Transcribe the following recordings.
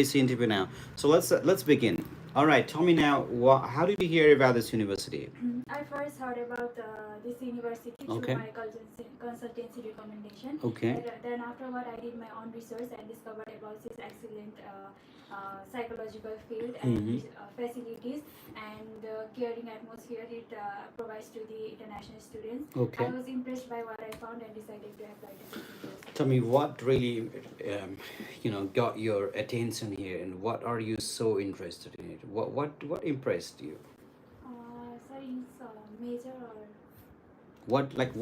basic interview now. So let's begin. All right, tell me now, how did you hear about this university? I first heard about this university through Okay. my consultancy recommendation. Okay. Then afterward, I did my own research and discovered about this excellent psychological field Mm-hmm. and facilities and caring atmosphere it provides to the international students. Okay. I was impressed by what I found and decided to apply to this university. Tell me what really, got your attention here, and what are you so interested in it? What impressed you? Sorry, it's major or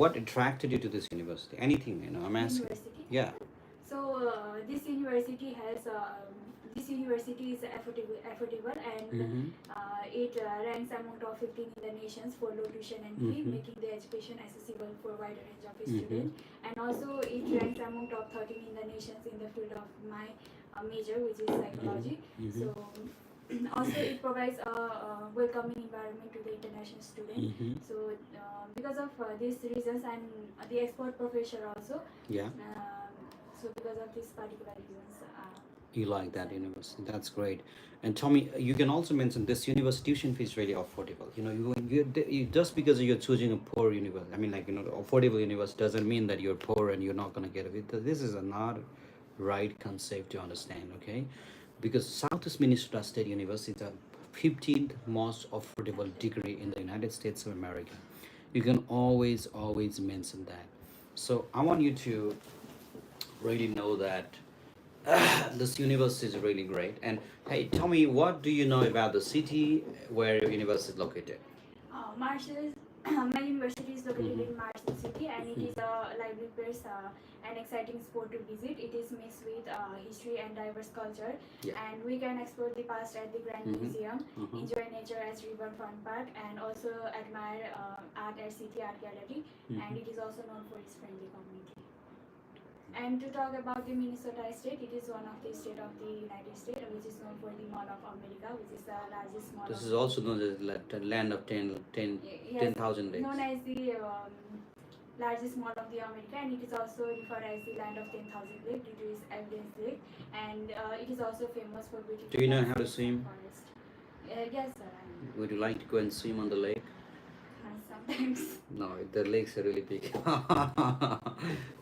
What attracted you to this university? Anything, I'm asking. university? Yeah. So this university is affordable and Mm-hmm. it ranks among top 15 in the nations for low tuition and fee, Mm-hmm. making the education accessible for a wider range of Mm-hmm. students. And also it ranks among top 13 in the nations in the field of my major, which is psychology. Mm-hmm. So also it provides a welcoming environment to the international student. Mm-hmm. So because of these reasons and the expert professor also. Yeah. So because of these particular reasons, You like that university? That's great. And tell me, you can also mention this university tuition fee is really affordable. You just because you're choosing a poor university, I mean, affordable university doesn't mean that you're poor and you're not gonna get it. This is a not right concept to understand, okay? Because Southeast Minnesota State University is the 15th most affordable degree in the United States of America. You can always mention that. So I want you to really know that this university is really great. And hey, tell me, what do you know about the city where your university is located? Marshall, my university is located Mm-hmm. in Marshall City, and it is a lively place and exciting sport to visit. It is mixed with history and diverse culture, Yeah. and we can explore the past at the Grand Mm-hmm. Museum, Mm-hmm. enjoy nature at Riverfront Park, and also admire art at City Art Gallery. Mm-hmm. And it is also known for its friendly community. And to talk about the Minnesota state, it is one of the state of the United States, which is known for the Mall of America, which is the largest mall. This of is also known as the land of 10,000 lakes. known as the largest mall of the America, and it is also referred as the land of 10,000 lake due to its evidence lake, and it is also famous for beautiful. Do you know how to landscapes and swim? forest. Yes, sir. Would you like to go and swim on the lake? Sometimes. No, the lakes are really big.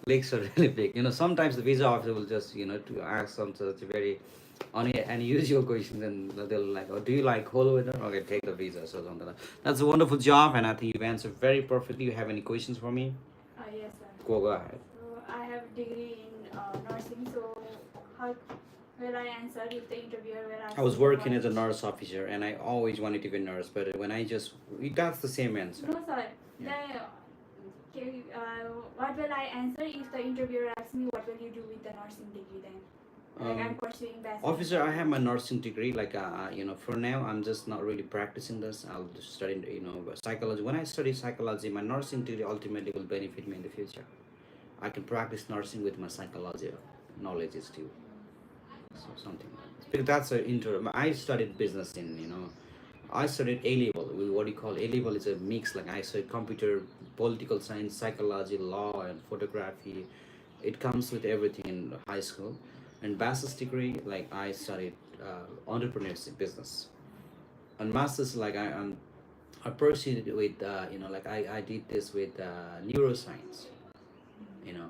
Lakes are really big. Sometimes the visa officer will just, to ask some such very unusual questions, and they'll like, oh, do you like cold weather? Okay, take the visa. So something like that. That's a wonderful job, and I think you've answered very perfectly. You have any questions for me? Yes, sir. Go ahead. So I have a degree in nursing. So how will I answer if the interviewer will ask I was me working what- as a nurse officer, and I always wanted to be a nurse, but when that's the same answer. No, sir. Yeah. What will I answer if the interviewer asks me what will you do with the nursing degree then? Like I'm pursuing bachelor. Officer, I have my nursing degree. For now, I'm just not really practicing this. I'll just study, psychology. When I study psychology, my nursing degree ultimately will benefit me in the future. I can practice nursing with my psychology knowledges too. So something like this. Because that's an I studied business I studied A level. What do you call A level? Is a mix. Like I studied computer, political science, psychology, law, and photography. It comes with everything in high school. And bachelor's degree, like I studied entrepreneurship, business. And master's, I pursued it with I did this with neuroscience.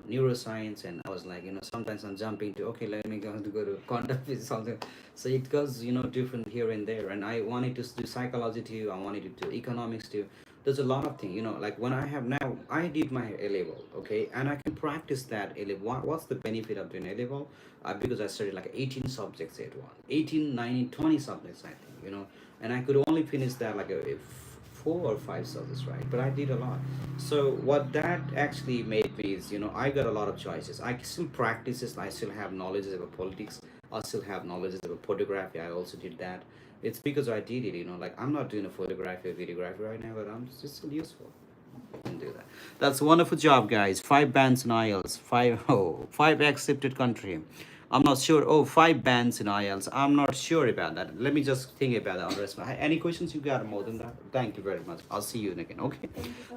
Neuroscience, and I was like, sometimes I'm jumping to, okay, let me go to quantum physics, something. So it goes, different here and there. And I wanted to do psychology too. I wanted to do economics too. There's a lot of things, like when I did my A level, okay, and I can practice that A level. What's the benefit of doing A level? Because I studied like 18 subjects at one, 18, 19, 20 subjects, I think, and I could only finish that like a 4 or 5 subjects, right? But I did a lot. So what that actually made me is, I got a lot of choices. I still practice this. I still have knowledge about politics. I still have knowledge about photography. I also did that. It's because I did it, like I'm not doing a photography or videography right now, but I'm just still useful. You can do that. That's a wonderful job, guys. 5 bands in IELTS. Five accepted country. I'm not sure. Oh, 5 bands in IELTS. I'm not sure about that. Let me just think about that. Rest. Any questions you got more than that? Thank you very much. I'll see you again. Okay.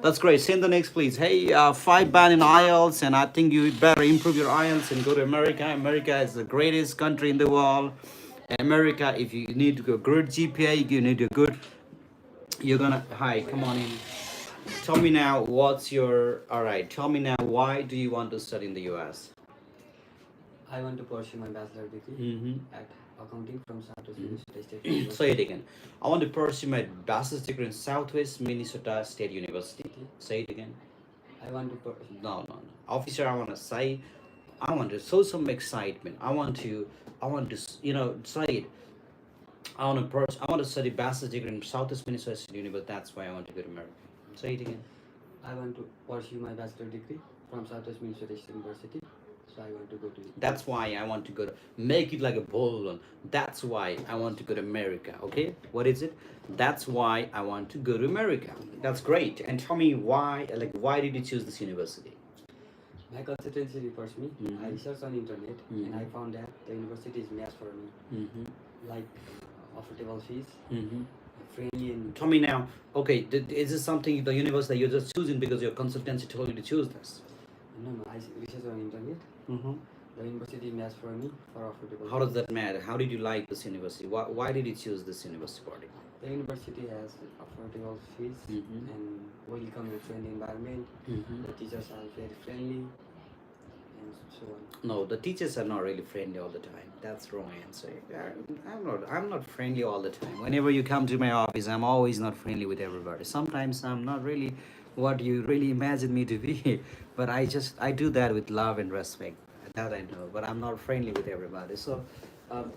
That's great. Send the next, please. Hey, 5 band in IELTS, and I think you better improve your IELTS and go to America. America is the greatest country in the world. America, if you need a good GPA, you need a good. You're gonna. Hi, come on in. Tell me now, what's your. All right. Tell me now, why do you want to study in the U.S.? I want to pursue my bachelor degree Mm-hmm. at accounting from Southwest Mhm. Minnesota State Say it University. again. I want to pursue my bachelor's degree in Southwest Minnesota State University. Say it again. I want to No, no, no. Officer, I want to say, I want to show some excitement. I want to, say it. I want to study bachelor's degree in Southwest Minnesota State University. That's why I want to go to America. Say it again. I want to pursue my bachelor degree from Southwest Minnesota State University. So I want to go to. That's why I want to go to make it like a balloon. That's why I want to go to America. Okay, what is it? That's why I want to go to America. That's great. And tell me why. Like, why did you choose this university? My consultancy refers me. I Mhm. researched on internet and I Mhm. found that the university is matched for me. Mm-hmm. Like affordable fees, Mm-hmm. friendly and Tell me now. Okay, is this something the university that you're just choosing because your consultancy told you to choose this? no, I researched on internet. Mm-hmm. The university is matched for me for affordable. How does that matter? How did you like this university? Why did you choose this university party? The university has affordable fees Mhm. and welcome and friendly environment. Mm-hmm. The teachers are very friendly and so on. No, the teachers are not really friendly all the time. That's wrong answer. I'm not. I'm not friendly all the time. Whenever you come to my office, I'm always not friendly with everybody. Sometimes I'm not really what you really imagine me to be, but I do that with love and respect. That I know. But I'm not friendly with everybody. So.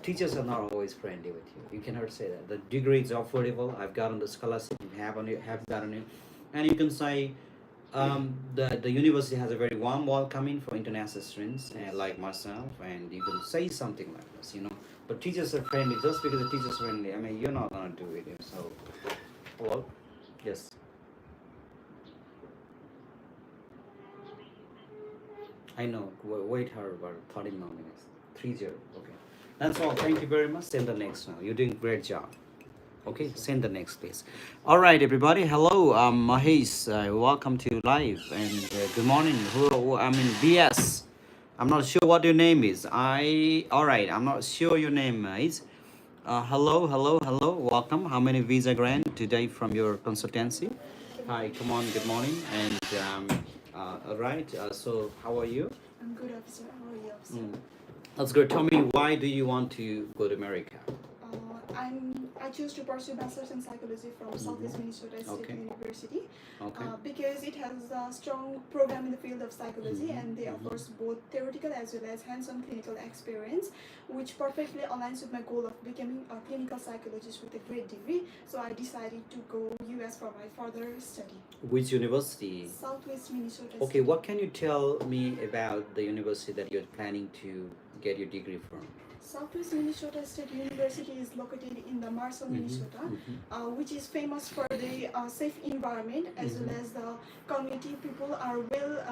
Teachers are not always friendly with you. You cannot say that. The degree is affordable. I've gotten the scholarship. You have gotten it, and you can say the university has a very warm welcoming for international students like myself, and you can say something like this. But teachers are friendly. Just because the teachers are friendly, I mean, you're not gonna do it. So, hello, yes, I know. Wait her about 30 more minutes. 30. Okay, that's all. Thank you very much. Send the next now. You're doing a great job. Okay, send the next, please. All right, everybody. Hello, I'm Mahesh. Welcome to live and good morning. I mean, BS. I'm not sure what your name is. All right. I'm not sure your name is. Hello, hello, hello. Welcome. How many visa grant today from your consultancy? Hi. Come on. Good morning. And all right. So, how are you? I'm good, officer. How are you, officer? That's good. Tell me, why do you want to go to America? I choose to pursue bachelor's in psychology from Southwest Minnesota State Okay. University Okay. because it has a strong program in the field of psychology, Mhm, and they mhm. offers both theoretical as well as hands-on clinical experience, which perfectly aligns with my goal of becoming a clinical psychologist with a great degree. So I decided to go US for my further study. Which university? Southwest Minnesota Okay, State. what can you tell me about the university that you're planning to get your degree from? Southwest Minnesota State University is located in the Marshall, Minnesota, which is famous for the safe environment as well as the community. People are well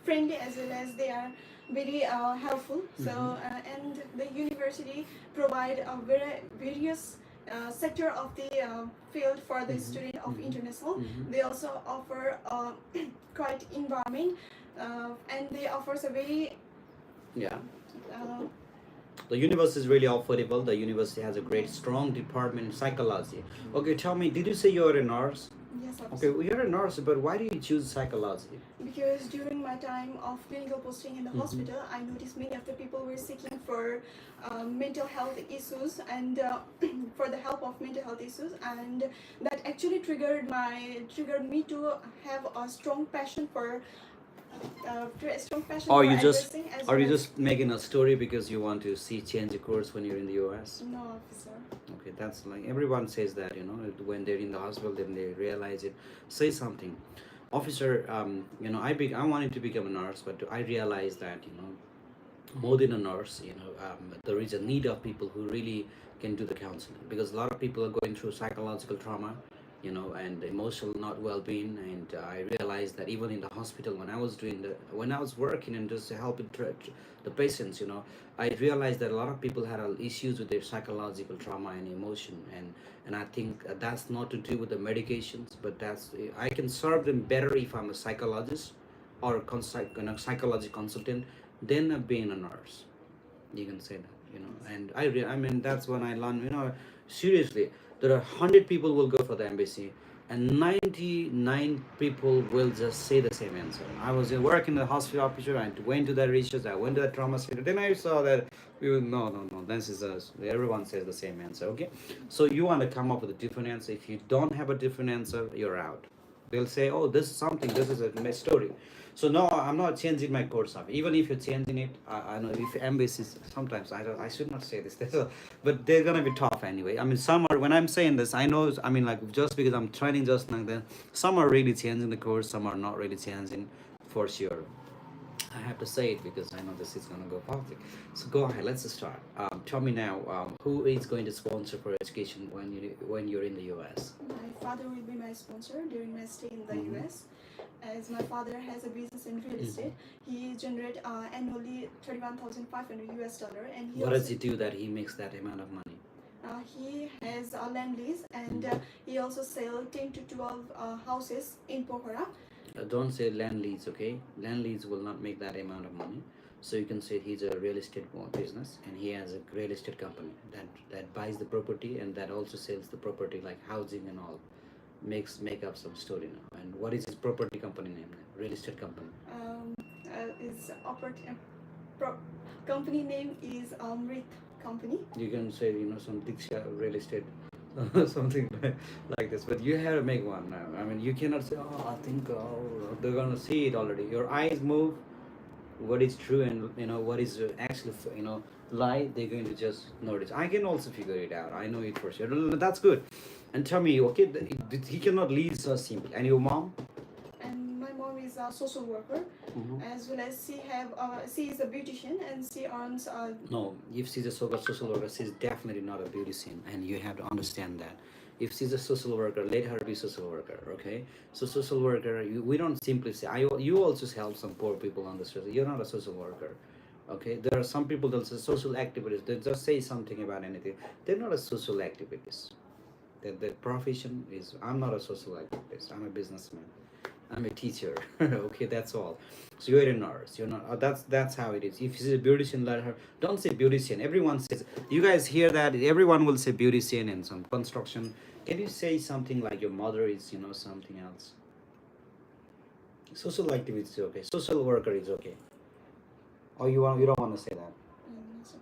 friendly as well as they are very helpful. So and the university provide a various sector of the field for the student of international. They also offer quiet environment and they offers a very Yeah. uh, The university is really affordable. The university has a great, strong department in psychology. Okay, tell me, did you say you're a nurse? yes, Okay, officer. well, you're a nurse, but why do you choose psychology? Because during my time of clinical posting in the hospital, I noticed many of the people were seeking for mental health issues and for the help of mental health issues, and that actually triggered me to have a strong passion for Or you just, addressing as are well you as just making a story because you want to see change the course when you're in the US? no, officer. Okay, that's like everyone says that, when they're in the hospital, then they realize it. Say something, officer. I wanted to become a nurse, but I realized that more than a nurse, there is a need of people who really can do the counseling, because a lot of people are going through psychological trauma, and emotional not well-being. And I realized that even in the hospital, when I was working and just helping the patients, I realized that a lot of people had issues with their psychological trauma and emotion, and I think that's not to do with the medications, but I can serve them better if I'm a psychologist or a psychology consultant than being a nurse. You can say that. you know. And I mean, that's when I learned, you know, seriously, there are 100 people will go for the embassy, and 99 people will just say the same answer. I was working in the hospital officer, I went to the research, I went to the trauma center, then I saw that no, no, no, this is us, everyone says the same answer. Okay, so you want to come up with a different answer. If you don't have a different answer, you're out. They'll say, oh, this is something, this is a story. So no, I'm not changing my course up. Even if you're changing it, I know if embassies sometimes I should not say this, but they're gonna be tough anyway. I mean, some are, when I'm saying this, I know, I mean, like, just because I'm training just like that, some are really changing the course, some are not really changing, for sure. I have to say it because I know this is gonna go public. So go ahead, let's start. Tell me now, who is going to sponsor for education when you're in the U.S.? My father will be my sponsor during my stay in the Mhm. US. As my father has a business in real estate, he generate annually 31,500 US dollar, and he What also does he do that he makes that amount of money? he has a land lease, and he also sell 10 to 12 houses in Pokhara. Don't say land leads, okay? Land leads will not make that amount of money. So you can say he's a real estate business, and he has a real estate company that buys the property and that also sells the property, like housing and all. Make up some story now. And what is his property company name? Real estate company. His pro- company name is Amrit Company. You can say, you know, some Diksha real estate, something like this. But you have to make one now. I mean, you cannot say, oh, I think, oh, they're gonna see it already. Your eyes move. What is true and, you know, what is actually, you know, lie. They're going to just notice. I can also figure it out. I know it for sure. That's good. And tell me, okay, he cannot lead so simple. And your mom? And my mom is a social worker, as well as she is a beautician, and she earns No, if she's a social worker, she's definitely not a beautician, and you have to understand that. If she's a social worker, let her be social worker, okay? So social worker, we don't simply say, you also help some poor people on the street. You're not a social worker, okay? There are some people that say social activities. They just say something about anything. They're not a social activist. The profession is, I'm not a social activist. I'm a businessman. I'm a teacher. Okay, that's all. So you're a nurse. You're not. That's how it is. If she's a beautician, let her. Don't say beautician. Everyone says. You guys hear that? Everyone will say beautician and some construction. Can you say something like your mother is, you know, something else? Social activist is okay. Social worker is okay. Or you don't want to say that? so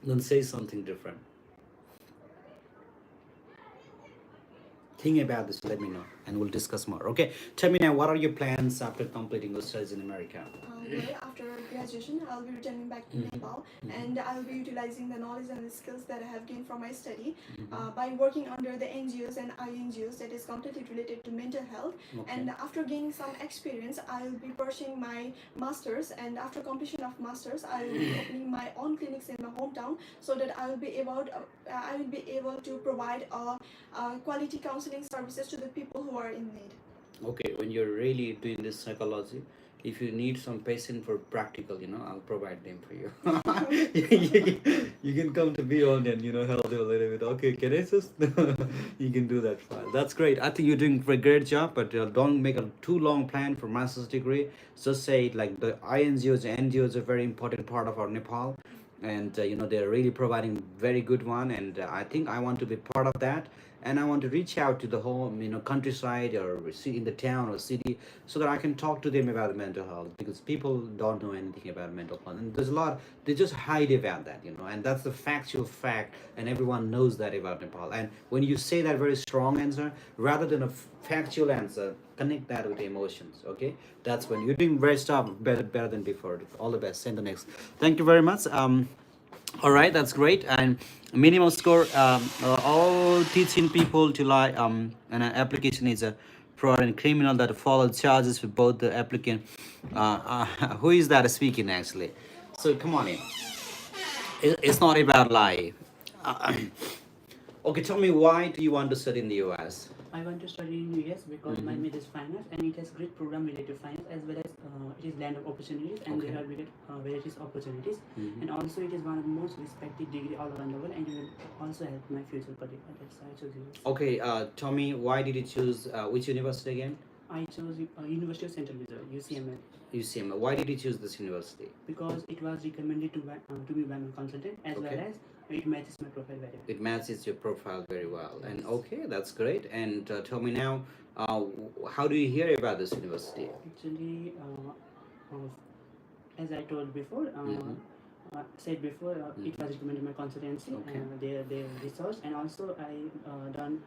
Then say something different. Think about this, let me know, and we'll discuss more. Okay, tell me now, what are your plans after completing your studies in America? well, after graduation, I'll be returning back to Nepal, and I'll be utilizing the knowledge and the skills that I have gained from my study by working under the NGOs and INGOs that is completely related to mental health. Okay. And after gaining some experience, I'll be pursuing my masters, and after completion of masters, I will be opening my own clinics in my hometown, so that I will be able to provide quality counseling services to the people who are in need. Okay, when you're really doing this psychology, if you need some patient for practical, you know, I'll provide them for you. You can come to me on and, you know, help you a little bit. Okay, can I just? You can do that fine. That's great. I think you're doing a great job, but don't make a too long plan for master's degree. Just say it like the INGOs, NGOs are very important part of our Nepal, and you know, they're really providing very good one, and I think I want to be part of that, and I want to reach out to the whole, you know, countryside or in the town or city, so that I can talk to them about mental health, because people don't know anything about mental health, and there's a lot they just hide about that, you know, and that's the factual fact, and everyone knows that about Nepal. And when you say that very strong answer rather than a factual answer, connect that with the emotions. Okay, that's when you're doing very stuff better than before. All the best. Send the next. Thank you very much. All right, that's great. And minimum score. All teaching people to lie. And an application is a fraud and criminal that follow charges with both the applicant. Who is that speaking actually? So come on in. It's not about lie. Uh, okay, tell me, why do you want to study in the U.S.? I want to study in US because my major is finance, and it has great program related to finance, as well as it is land of opportunities, and Okay. there are varieties of opportunities, Mhm. and also it is one of the most respected degree all around the world, and it will also help my future career. That's why I chose US. Okay, tell me, why did you choose which university again? I chose University of Central Missouri, UCML, UCM. Why did you choose this university? because it was recommended to me by my consultant, as well Okay. as it matches my profile very well. It matches your profile very well. And Yes. okay, that's great. And tell me now, how do you hear about this university? Actually, as I told before, Mhm. said before, it was recommended by consultancy. Okay. Their research, and also I done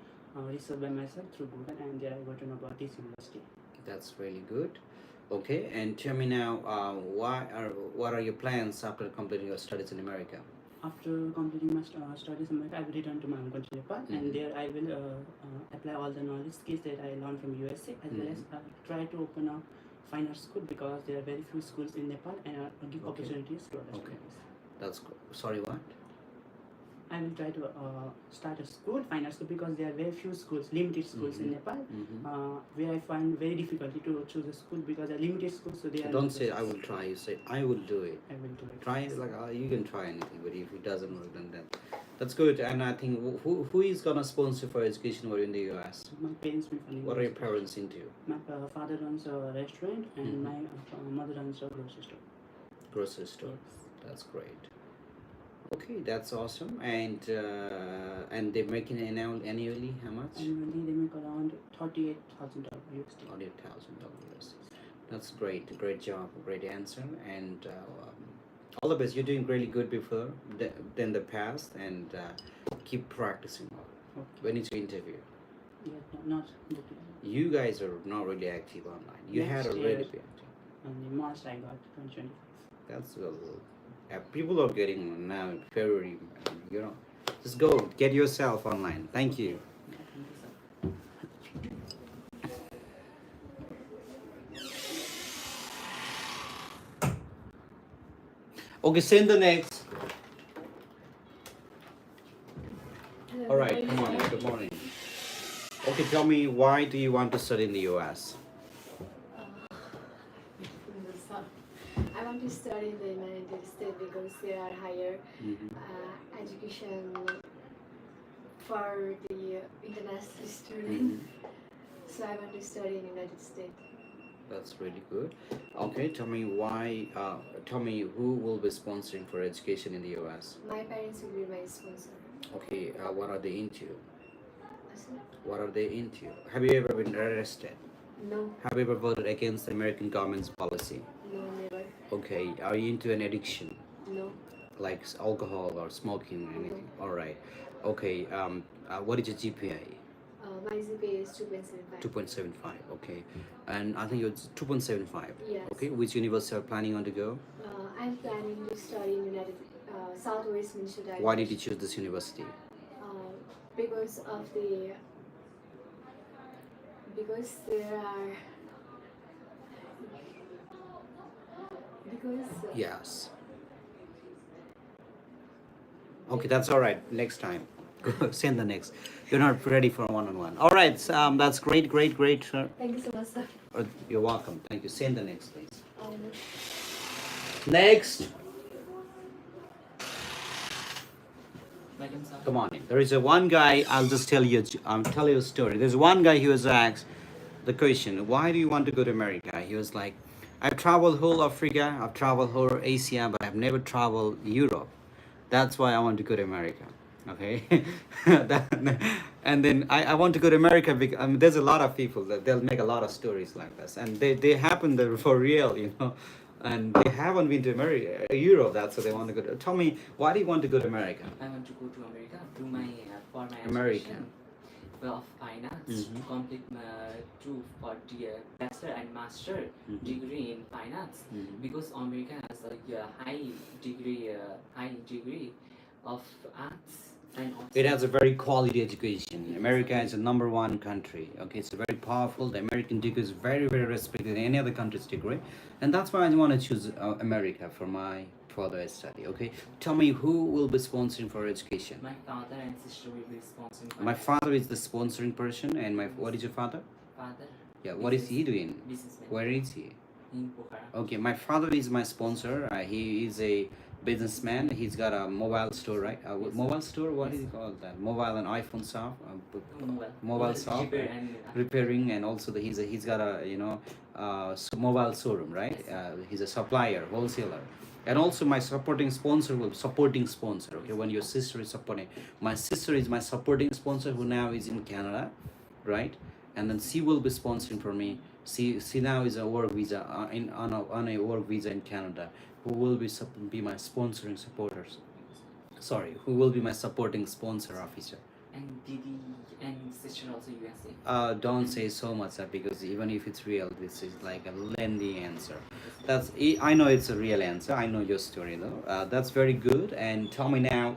research by myself through Google, and there I got to know about this university. That's really good. Okay, and tell me now, what are your plans after completing your studies in America? After completing my studies in America, I will return to my own country, Nepal, Mhm. and there I will apply all the knowledge skills that I learned from USA, as well as try to open a fine art school, because there are very few schools in Nepal, and give Okay. opportunities to other Okay. students. That's sorry, what? I will try to start a school, fine art school, because there are very few schools, limited schools in Mhm. Nepal, Mhm. where I find very difficulty to choose a school, because there are limited schools, so they are. Don't say I will try. You say I will do it. I will do it. Try it, like you can try anything, but if it doesn't work, then that's good. And I think who is gonna sponsor for education while in the US? My parents will fund. What are your parents into? My father runs a restaurant, and Mhm. my mother runs a grocery store. Grocery store. That's great. Okay, that's awesome. And they're making annually how much? Annually, they make around $38,000 USD. $48,000. That's great. Great job. Great answer. And all the best. You're doing really good before than the past, and keep practicing. Okay. When it's your interview, Yeah, not you guys are not really active online. You had Next already year. been active. in March I got 2025. That's people are getting now in February. Just go get yourself online. Thank you. Yeah, thank you, sir. Okay, send the next. Hello, All right, good come on. morning. Good morning. Okay, tell me, why do you want to study in the US? I want to study in the United States because there are higher education for the international student. So I want to study in United States. That's really good. Okay, tell me why. Tell me who will be sponsoring for education in the US. My parents will be my sponsor. Okay, what are they into? What's What are they into? Have you ever been arrested? No, Have you ever voted against the American government's policy? no, never. Okay, are you into an addiction No, like alcohol or smoking or anything? All right. Okay, what is your GPA? my GPA is 2.75. 2.75. Okay, and I think it's 2.75. Yes. Okay, which university are you planning on to go? I'm planning to study in United Southwest Minnesota. Why did you choose this university? Because of the because there are because Yes. Okay, that's all right. Next time. Go send the next. You're not ready for one-on-one. All right, that's great, great, great, sir. thank you so much, sir. You're welcome. Thank you. Send the next, please. Um, Next. Madam, sir. Come on in. There is a one guy. I'll just tell you. Tell you a story. There's one guy who was asked the question, "Why do you want to go to America?" He was like, "I've traveled whole Africa. I've traveled whole Asia, but I've never traveled Europe. That's why I want to go to America." Okay. And then I want to go to America because there's a lot of people that they'll make a lot of stories like this, and they happen there for real. And they haven't been to America, Europe. That's what they want to go to. Tell me, why do you want to go to America? I want to go to America to my for my America. education of finance to Mhm. complete for the bachelor and master Mhm. degree in finance Mhm. because America has like a high degree of arts and also It has a very quality education. America is a number one country. Okay, it's very powerful. The American degree is very, very respected in any other country's degree, and that's why I want to choose America for my further study. Okay, tell me who will be sponsoring for education. my father and sister will be sponsoring My father is the sponsoring person, and what is your father? father Yeah, what is he doing? businessman Where is he? in Pokhara. Okay, my father is my sponsor. He is a businessman. He's got a mobile store, right? Yes, Mobile store. What yes, do you call that? Mobile and iPhone shop. mobile, Mobile shop, repair and repairing, and also he's got a mobile showroom, right? yes, sir. He's a supplier, wholesaler. And also my supporting sponsor will supporting sponsor. Okay, when your sister is supporting, my sister is my supporting sponsor who now is in Canada, right? And then she will be sponsoring for me. She now is a work visa on a work visa in Canada. Who will be my sponsoring supporters? Sorry, who will be my supporting sponsor officer? And Didi and sister also USA. Don't say so much because even if it's real, this is like a lengthy answer. Yes, I know it's a real answer. I know your story though. That's very good. And tell me now,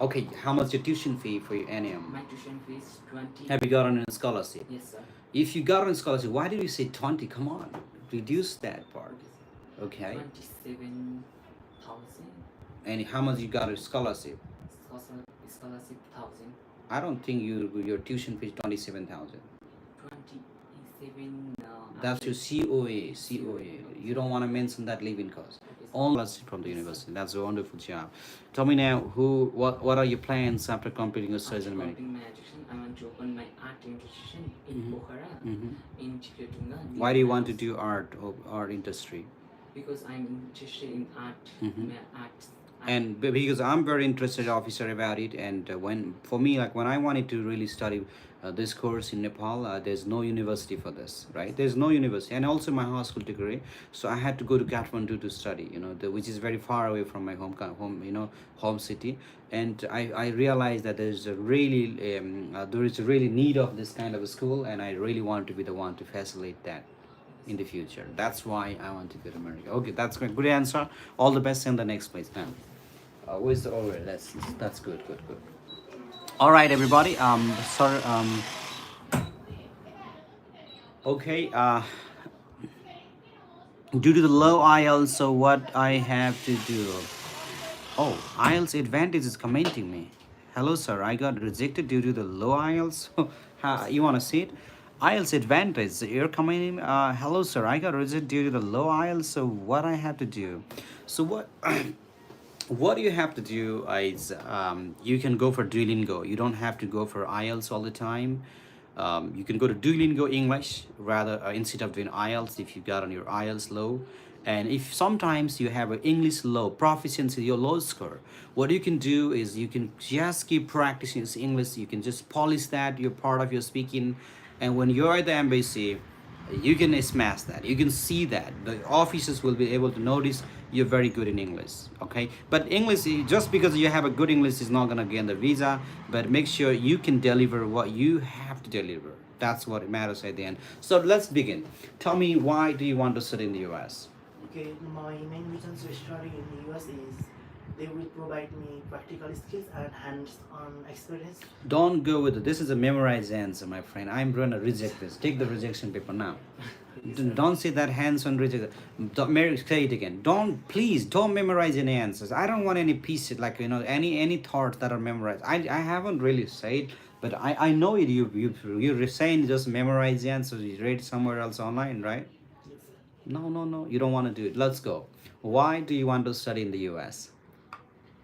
okay, how much your tuition fee for your NM? my tuition fees 20. Have you gotten a scholarship? Yes, sir. If you got a scholarship, why did you say 20? Come on, reduce that part. Okay. 27,000. And how much you got a scholarship? Scholarship 1,000. I don't think your tuition fee is 27,000. 27. That's your COA. COA. You don't want to mention that living cost. Only from the university. That's a wonderful job. Tell me now, what are your plans after completing your studies in After America? completing my education, I want to open my art institution in Mhm. Pokhara, Mhm. in Chikretunga. Why do you want to do art industry? Because I'm interested in art, Mhm. art. And because I'm very interested officer about it, and when for me, like when I wanted to really study this course in Nepal, there's no university for this, right? There's no university, and also my high school degree, so I had to go to Kathmandu to study, which is very far away from my home city. And I realized that there is a really need of this kind of a school, and I really want to be the one to facilitate that in the future. That's why I want to go to America. Okay, that's great. Good answer. All the best in the next place now. Where's the over? That's good, good, good. All right, everybody. Sorry. Okay. Due to the low IELTS, so what I have to do? Oh, IELTS Advantage is commenting me. Hello, sir. I got rejected due to the low IELTS. You want to see it? IELTS Advantage. You're commenting. Hello, sir. I got rejected due to the low IELTS. So what I have to do? So what? What you have to do is you can go for Duolingo. You don't have to go for IELTS all the time. You can go to Duolingo English rather instead of doing IELTS if you got on your IELTS low. And if sometimes you have an English low proficiency, your low score, what you can do is you can just keep practicing this English. You can just polish that. You're part of your speaking, and when you're at the embassy, you can smash that. You can see that the officers will be able to notice you're very good in English. Okay, but English, just because you have a good English is not going to gain the visa, but make sure you can deliver what you have to deliver. That's what matters at the end. So let's begin. Tell me, why do you want to study in the US? Okay, my main reason to study in the US is they will provide me practical skills and hands-on experience. Don't go with it. This is a memorized answer, my friend. I'm going to reject this. Take the rejection paper now. Don't say that hands-on reject. Say it again. Don't memorize any answers. I don't want any pieces like any thoughts that are memorized. I haven't really said, but I know it. You're saying just memorize the answers. You read somewhere else online, right? Yes. No. You don't want to do it. Let's go. Why do you want to study in the US?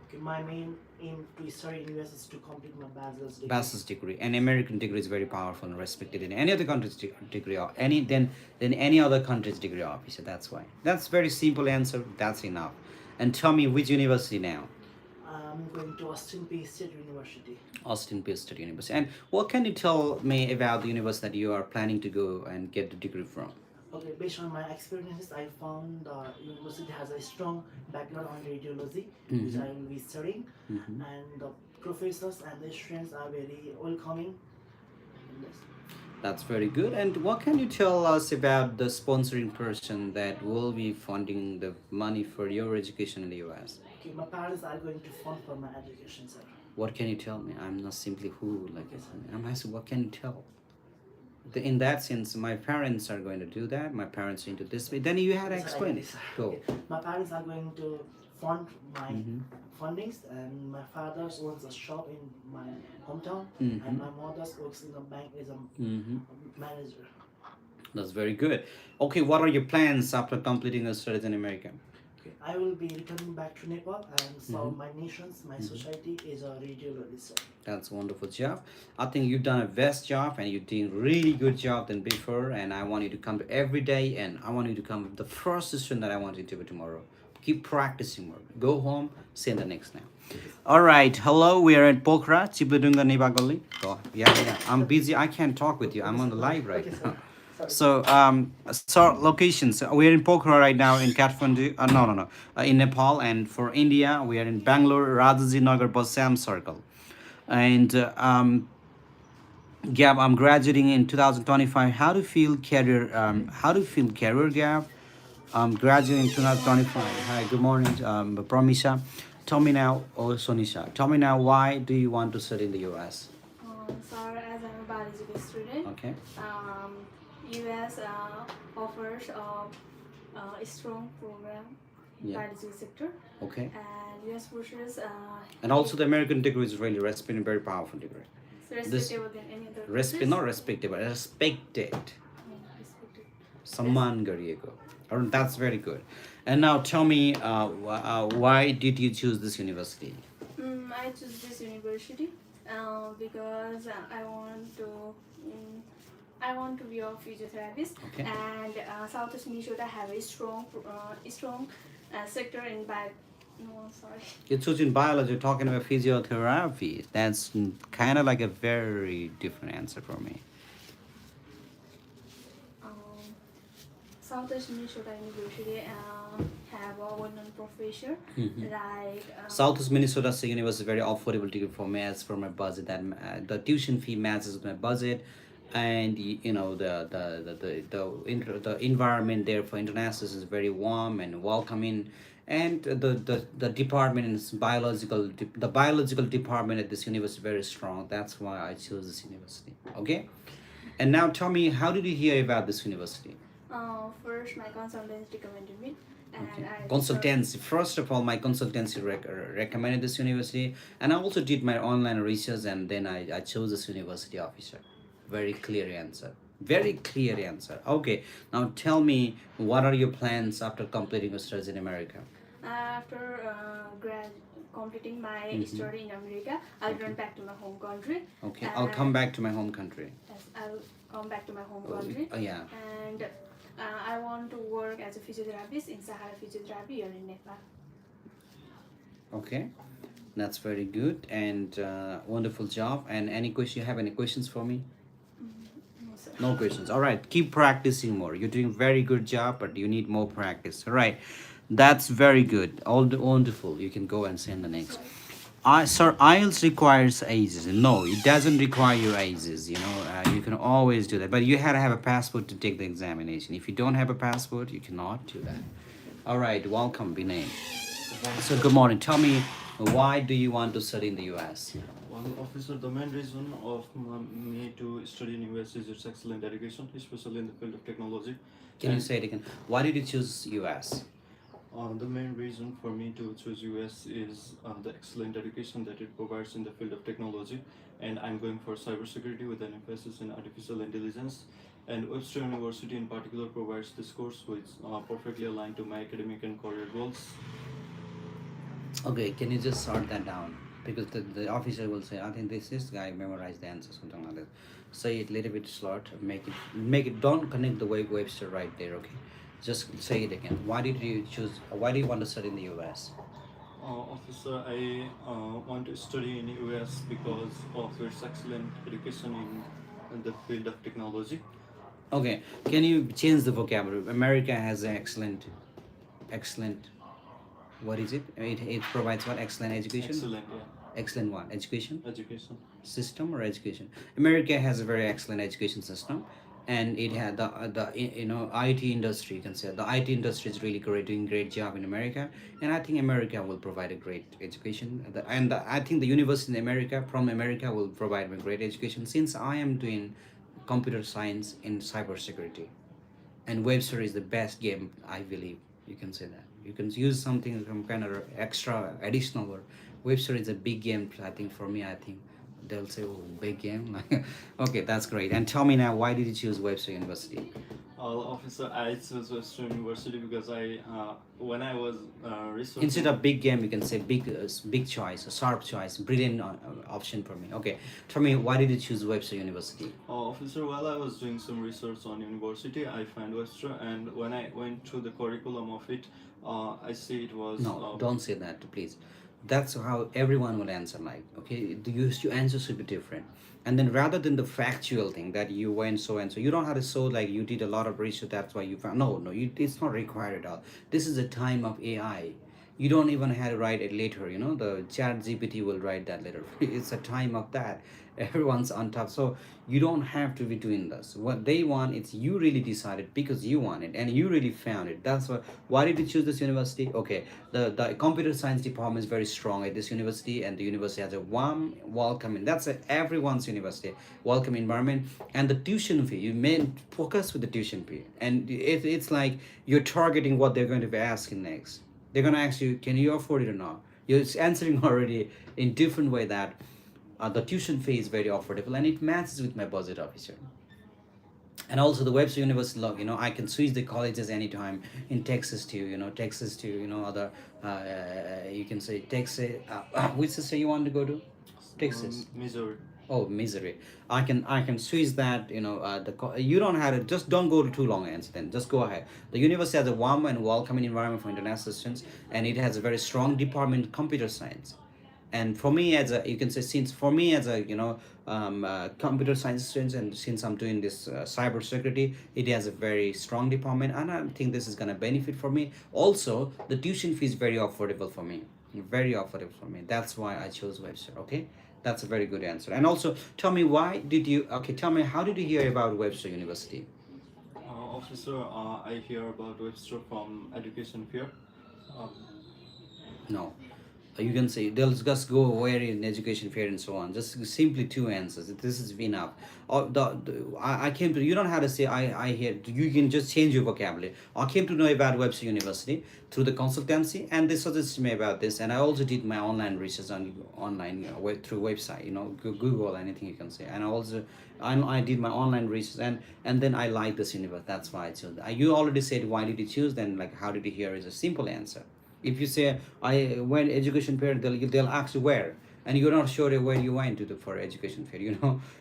Okay, my main aim to study in US is to complete my bachelor's degree. Bachelor's degree. An American degree is very powerful and respected in any other country's degree or than any other country's degree officer. That's why. That's very simple answer. That's enough. And tell me, which university now? I'm going to Austin Peay State University. Austin Peay State University. And what can you tell me about the university that you are planning to go and get the degree from? Okay, based on my experiences, I found the university has a strong background on radiology, which I will be studying, and the professors and the students are very welcoming. Yes. That's very good. And what can you tell us about the sponsoring person that will be funding the money for your education in the US? Okay, my parents are going to fund for my education, sir. What can you tell me? I'm not simply who, like, Okay, sir. I'm asking, what can you tell? In that sense, my parents are going to do that. My parents are into this way. Then you had to Yes, sir, I explain get it. it, sir. Go. Okay. My parents are going to fund my Mhm. fundings, and my father owns a shop in my hometown, Mhm. and my mother works in a bank as a manager. That's very good. Okay, what are your plans after completing your studies in America? Okay. I will be returning back to Nepal and serve Mhm. my nations, my Mhm. society as a radiologist. That's a wonderful job. I think you've done a best job and you're doing really good job than before. And I want you to come to every day and I want you to come the first student that I want you to be tomorrow. Keep practicing more. Go home, send the next now. All right. Hello, we are at Pokhara, Chibudunga Nibagoli. Oh, yeah. I'm busy. I can't talk with you. I'm Okay, on sir. the live right Okay, now. sir. Sorry. So locations. We're in Pokhara right now in Kathmandu. No. In Nepal, and for India, we are in Bangalore, Rajaji Nagar, Basam Circle. And Gab, I'm graduating in 2025. How do you feel career? How do you feel career, Gab? I'm graduating in 2025. Hi, good morning, Promisha. Tell me now, oh Sonisha, tell me now, why do you want to study in the US? So as I'm a biological student, Okay. um, US offers a strong program in Yeah. biology sector, Okay. and US pushes And also the American degree is really respected, very powerful degree. This respectable than any other countries. not respectable, respected. Respected. Samman गरिएको. Alright, that's very good. And now tell me, why did you choose this university? I choose this university because I want to be a physiotherapist, Okay. and Southeast Minnesota have a strong sector in bio. No, sorry. You choose in biology, talking about physiotherapy. That's kind of like a very different answer for me. Um, Southeast Minnesota University have a well-known professor Mhm. like Southeast Minnesota State University is very affordable ticket for me as for my budget. That the tuition fee matches my budget, and you know the environment there for internationals is very warm and welcoming, and the department is the biological department at this university is very strong. That's why I chose this university. Okay, and now tell me, how did you hear about this university? first my consultants recommended me, and Okay. I Consultancy. First of all, my consultancy recommended this university, and I also did my online research, and then I chose this university officer. Very clear answer. Very clear answer. Okay, now tell me, what are your plans after completing your studies in America? After completing my Mhm. study in America, I'll Okay. return back to my home country. Okay, I'll come back to my home country. Yes, I'll come back to my home Oh, country. yeah. And I want to work as a physiotherapist in Sahara Physiotherapy here in Nepal. Okay, that's very good and wonderful job. And any question? You have any questions for me? No, sir. No questions. All right. Keep practicing more. You're doing very good job, but you need more practice. All right. That's very good. All wonderful. You can go and send the next. Sir, IELTS requires ages. No, it doesn't require your ages. You know, you can always do that. But you had to have a passport to take the examination. If you don't have a passport, you cannot do that. All right. Welcome, Binay. So good morning. Tell me, why do you want to study in the U.S.? Well, officer, the main reason of me to study in US is its excellent education, especially in the field of technology. Can you And, say it again? Why did you choose U.S.? the main reason for me to choose US is the excellent education that it provides in the field of technology, and I'm going for cybersecurity with an emphasis in artificial intelligence. And Webster University in particular provides this course, which perfectly aligned to my academic and career goals. Okay, can you just sort that down? Because the officer will say, I think this guy memorized the answer, something like that. Say it a little bit slower, make it, don't connect the Webster right there, okay? Just say it again. Why do you want to study in the US? Officer, I want to study in US because of its excellent education in the field of technology. Okay, can you change the vocabulary? America has an excellent, what is it? It provides what? Excellent education? Excellent, yeah. Excellent what? Education? Education. System or education? America has a very excellent education system, and it had the IT industry. You can say the IT industry is really great, doing great job in America, and I think America will provide a great education. I think the university in America from America will provide me great education, since I am doing computer science in cybersecurity, and Webster is the best game, I believe. You can say that. You can use something, some kind of extra additional word. Webster is a big game. I think for me, I think they'll say, "Oh, big game." Okay, that's great. And tell me now, why did you choose Webster University? Officer, I chose Western University because when I was researching. Instead of big game, you can say big choice, a sharp choice, brilliant option for me. Okay, tell me, why did you choose Webster University? Officer, while I was doing some research on university, I found Webster, and when I went through the curriculum of it, I see it was. No, don't say that, please. That's how everyone will answer. Like, okay, your answer should be different. And then rather than the factual thing that you went so and so, you don't have to show like you did a lot of research. That's why you found. No, no, it's not required at all. This is a time of AI. You don't even have to write it later. You know, the Chat GPT will write that later. It's a time of that. Everyone's on top, so you don't have to be doing this. What they want, it's you really decided because you want it and you really found it. That's why did you choose this university? Okay, the computer science department is very strong at this university, and the university has a warm welcoming. That's everyone's university welcome environment. And the tuition fee, you may focus with the tuition fee, and it's like you're targeting what they're going to be asking next. They're going to ask you, can you afford it or not? You're answering already in different way that the tuition fee is very affordable and it matches with my budget, officer. And also the Webster University law, I can switch the colleges anytime in Texas to, Texas to, other, you can say Texas, which state you want to go to? Texas. Missouri. Oh, Missouri. I can switch that. You don't have to. Just don't go to too long answer. Then just go ahead. The university has a warm and welcoming environment for international students, and it has a very strong department, computer science. And for me, as a, you can say, since for me as a computer science student, and since I'm doing this cyber security, it has a very strong department, and I think this is gonna benefit for me. Also, the tuition fee is very affordable for me. Very affordable for me. That's why I chose Webster. Okay. That's a very good answer. And also, tell me tell me, how did you hear about Webster University? Officer, I hear about Webster from Education Fair. Um, No. You can say they'll just go where in education fair and so on. Just simply two answers. This is enough. I came to, you don't have to say I hear, you can just change your vocabulary. I came to know about Webster University through the consultancy, and they suggested me about this, and I also did my online research on online through website, Google, anything you can say. And I did my online research, and then I like this university. That's why I chose. You already said why did you choose, then like how did you hear is a simple answer. If you say I went education fair, they'll ask you where, and you're not sure where you went to for education fair,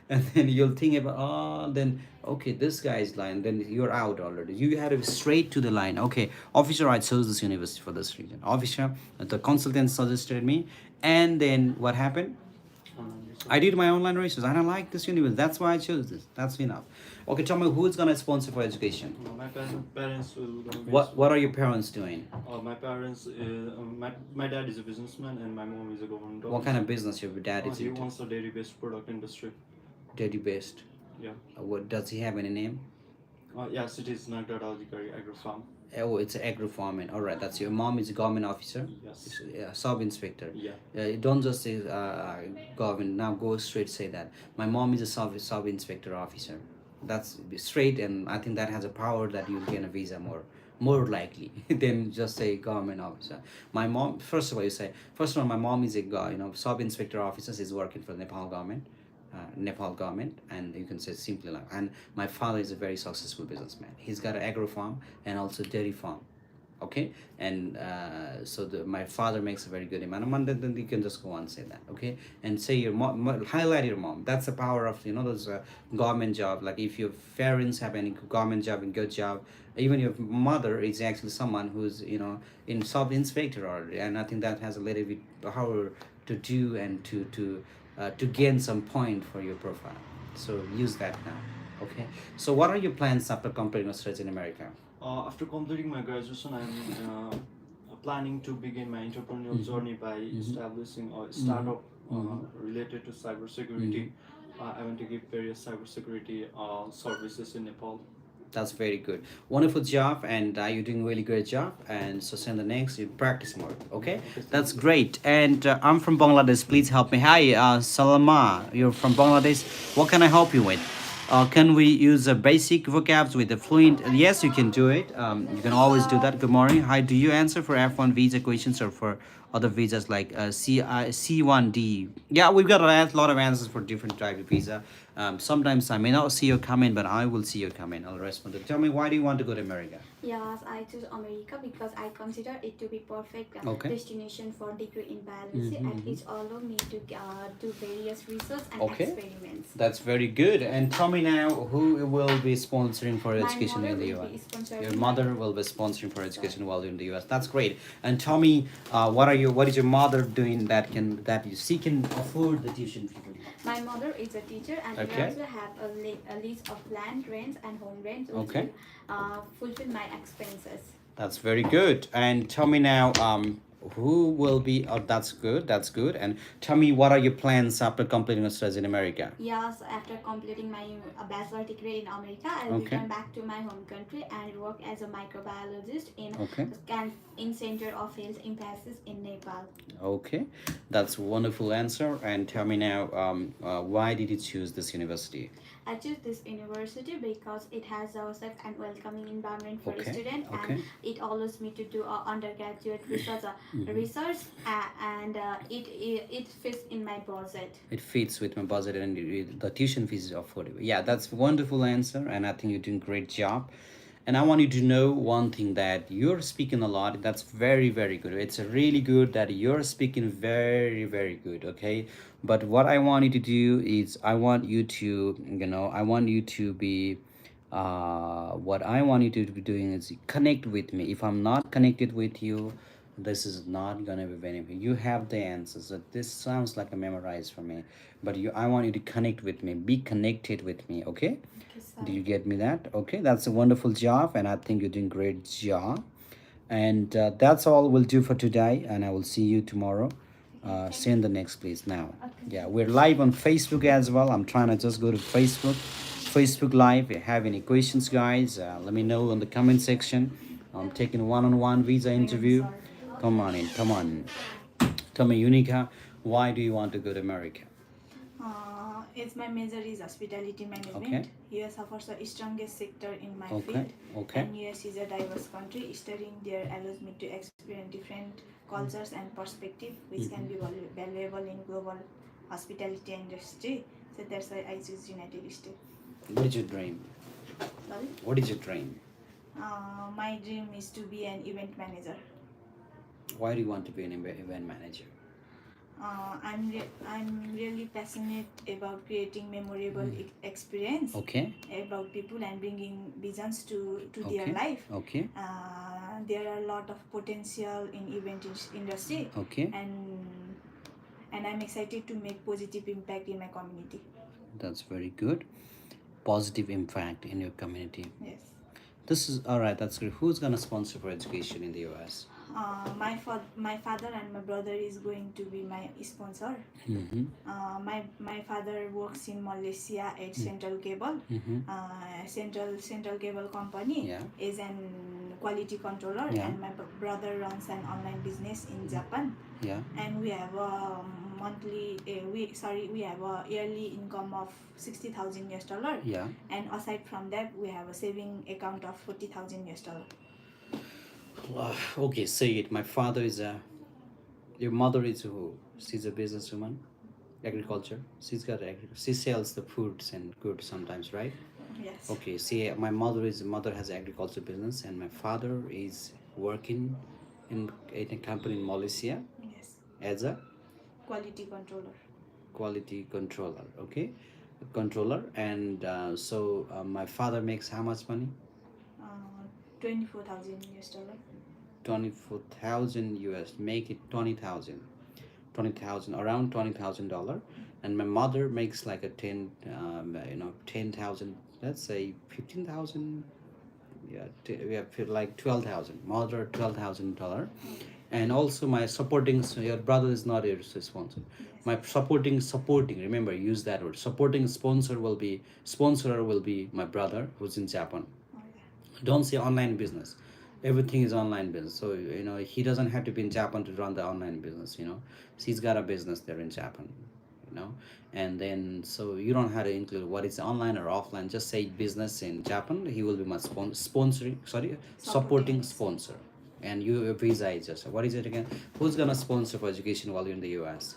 and then you'll think about then okay, this guy's lying, then you're out already. You had to be straight to the line. Okay, officer, I chose this university for this reason. Officer, the consultant suggested me, and then what happened? I did my online research and I like this university. That's why I chose this. That's enough. Okay, tell me, who is gonna sponsor for education? My parents will gonna be. What are your parents doing? My parents, my dad is a businessman and my mom is a government officer. What kind of business your dad is He into? wants a dairy-based product industry. Dairy based. Yeah. What does he have any name? Yes, it is Nagradadikari Agro Farm. Oh, it's an agro farming. All right, that's your mom is a government officer. Yes. Sub inspector. Yeah. Don't just say government. Now go straight say that my mom is a sub inspector officer. That's straight, and I think that has a power that you'll get a visa more likely than just say government officer. My mom, first of all, my mom is a sub inspector officer. Is working for the Nepal government, and you can say simply like, and my father is a very successful businessman. He's got an agro farm and also dairy farm. Okay, and so my father makes a very good amount of money. Then you can just go on and say that. Okay, and say your mom, highlight your mom. That's the power of those government job. Like if your parents have any government job and good job, even your mother is actually someone who's in sub inspector already, and I think that has a little bit power to do and to gain some point for your profile. So use that now. Okay, so what are your plans after completing your studies in America? After completing my graduation, I'm planning to begin my entrepreneurial journey by establishing a startup related to cybersecurity. I want to give various cybersecurity services in Nepal. That's very good. Wonderful job, and you're doing a really great job. And so send the next, you practice more. Okay, that's great. And I'm from Bangladesh. Please help me. Hi, Salama. You're from Bangladesh. What can I help you with? Can we use a basic vocabs with the fluent? Yes, you can do it. You can always do that. Good morning. Hi, do you answer for F1 visa questions or for other visas like C1D. Yeah, we've got a lot of answers for different type of visa. Sometimes I may not see your comment, but I will see your comment. I'll respond to it. Tell me, why do you want to go to America? Yes, I choose America because I consider it to be perfect Okay. destination for degree in biology, and it allow me to do various research and Okay. experiments. That's very good. And tell me now, who will be sponsoring for My education mother in the will US? be sponsoring Your my- mother will be sponsoring for education while you're in the US. That's great. And tell me, what is your mother doing that she can afford the tuition fee for you? My mother is a teacher, and we Okay. also have a list of land rents and home rents, which Okay. will fulfill my expenses. That's very good. And tell me now, who will be? Oh, that's good. That's good. And tell me, what are your plans after completing your studies in America? Yes, after completing my bachelor degree in America, I'll Okay. return back to my home country and work as a microbiologist in Okay. in Center of Health Emphasis in Nepal. Okay, that's a wonderful answer. And tell me now, why did you choose this university? I choose this university because it has a safe and welcoming environment for Okay, students, okay. and it allows me to do undergraduate research, and it fits in my budget. It fits with my budget, and the tuition fees is affordable. Yeah, that's a wonderful answer, and I think you're doing a great job. And I want you to know one thing, that you're speaking a lot. That's very, very good. It's really good that you're speaking very, very good. Okay. But what I want you to do is, I want you to be, what I want you to be doing is connect with me. If I'm not connected with you, this is not gonna be benefit. You have the answers. So this sounds like a memorize for me, but I want you to connect with me. Be connected with me. Okay. Okay, sir. Do you get me that? Okay, that's a wonderful job, and I think you're doing great job. And that's all we'll do for today, and I will see you tomorrow. See you in the next place now. Okay. Yeah, we're live on Facebook as well. I'm trying to just go to Facebook Live. If you have any questions, guys, let me know in the comment section. I'm taking one-on-one visa interview. Come on in, come on. Tell me, Unica, why do you want to go to America? As my major is hospitality management, Okay. US offers the strongest sector in my Okay, field, okay. and US is a diverse country. Studying there allows me to experience different cultures and perspective, which can be valuable in global hospitality industry. So that's why I choose United States. What is your dream? Sorry? What is your dream? My dream is to be an event manager. Why do you want to be an event manager? I'm really passionate about creating memorable experience Okay, about people and bringing visions to their okay, life. okay, There are a lot of potential in event industry, okay. and I'm excited to make positive impact in my community. That's very good. Positive impact in your community. Yes. This is all right. That's great. Who's gonna sponsor for education in the US? My father and my brother is going to be my sponsor. Mm-hmm. My father works in Malaysia at Central Cable. Mm-hmm. Central Cable Company Yeah. is an quality controller, Yeah. and my brother runs an online business in Japan. Yeah. And we have a we have a yearly income of $60,000 US, Yeah. and aside from that we have a saving account of $40,000 US. Okay, say it. My father is a. Your mother is who? She's a businesswoman. Agriculture. She's got She sells the fruits and goods sometimes, right? Yes. Okay. See, my mother has agriculture business, and my father is working in a company in Malaysia Yes. as a Quality controller. quality controller. Okay, controller. And my father makes how much money? $24,000 US. 24,000 US. Make it 20,000. 20,000, around $20,000. And my mother makes like a 10,000. Let's say 15,000. Yeah, we have like 12,000. Mother $12,000. And also my supporting. So your brother is not your sponsor. My supporting. Remember, use that word. Supporting sponsor will be my brother who's in Japan. Don't say online business. Everything is online business. So he doesn't have to be in Japan to run the online business. She's got a business there in Japan. And then so you don't have to include what is online or offline. Just say business in Japan. He will be my supporting sponsor. And your visa is just what is it again? Who's gonna sponsor for education while you're in the US?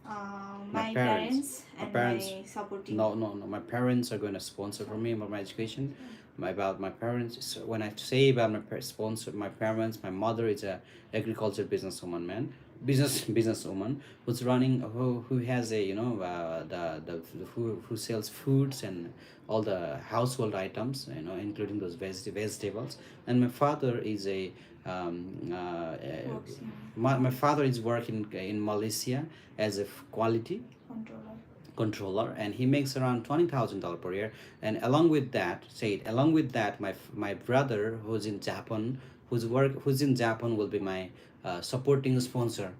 My My parents. parents My and parents. my supporting. No, no, no. My parents are going to sponsor for me for my education. About my parents. So when I say about my sponsor, my parents, my mother is a agriculture businesswoman, man, businesswoman who's running who has a the who sells foods and all the household items, including those vegetables. And my father is a Works in my father is working in Malaysia as a quality controller. controller, and he makes around $20,000 per year. And along with that, my brother who's in Japan, who's in Japan will be my supporting sponsor,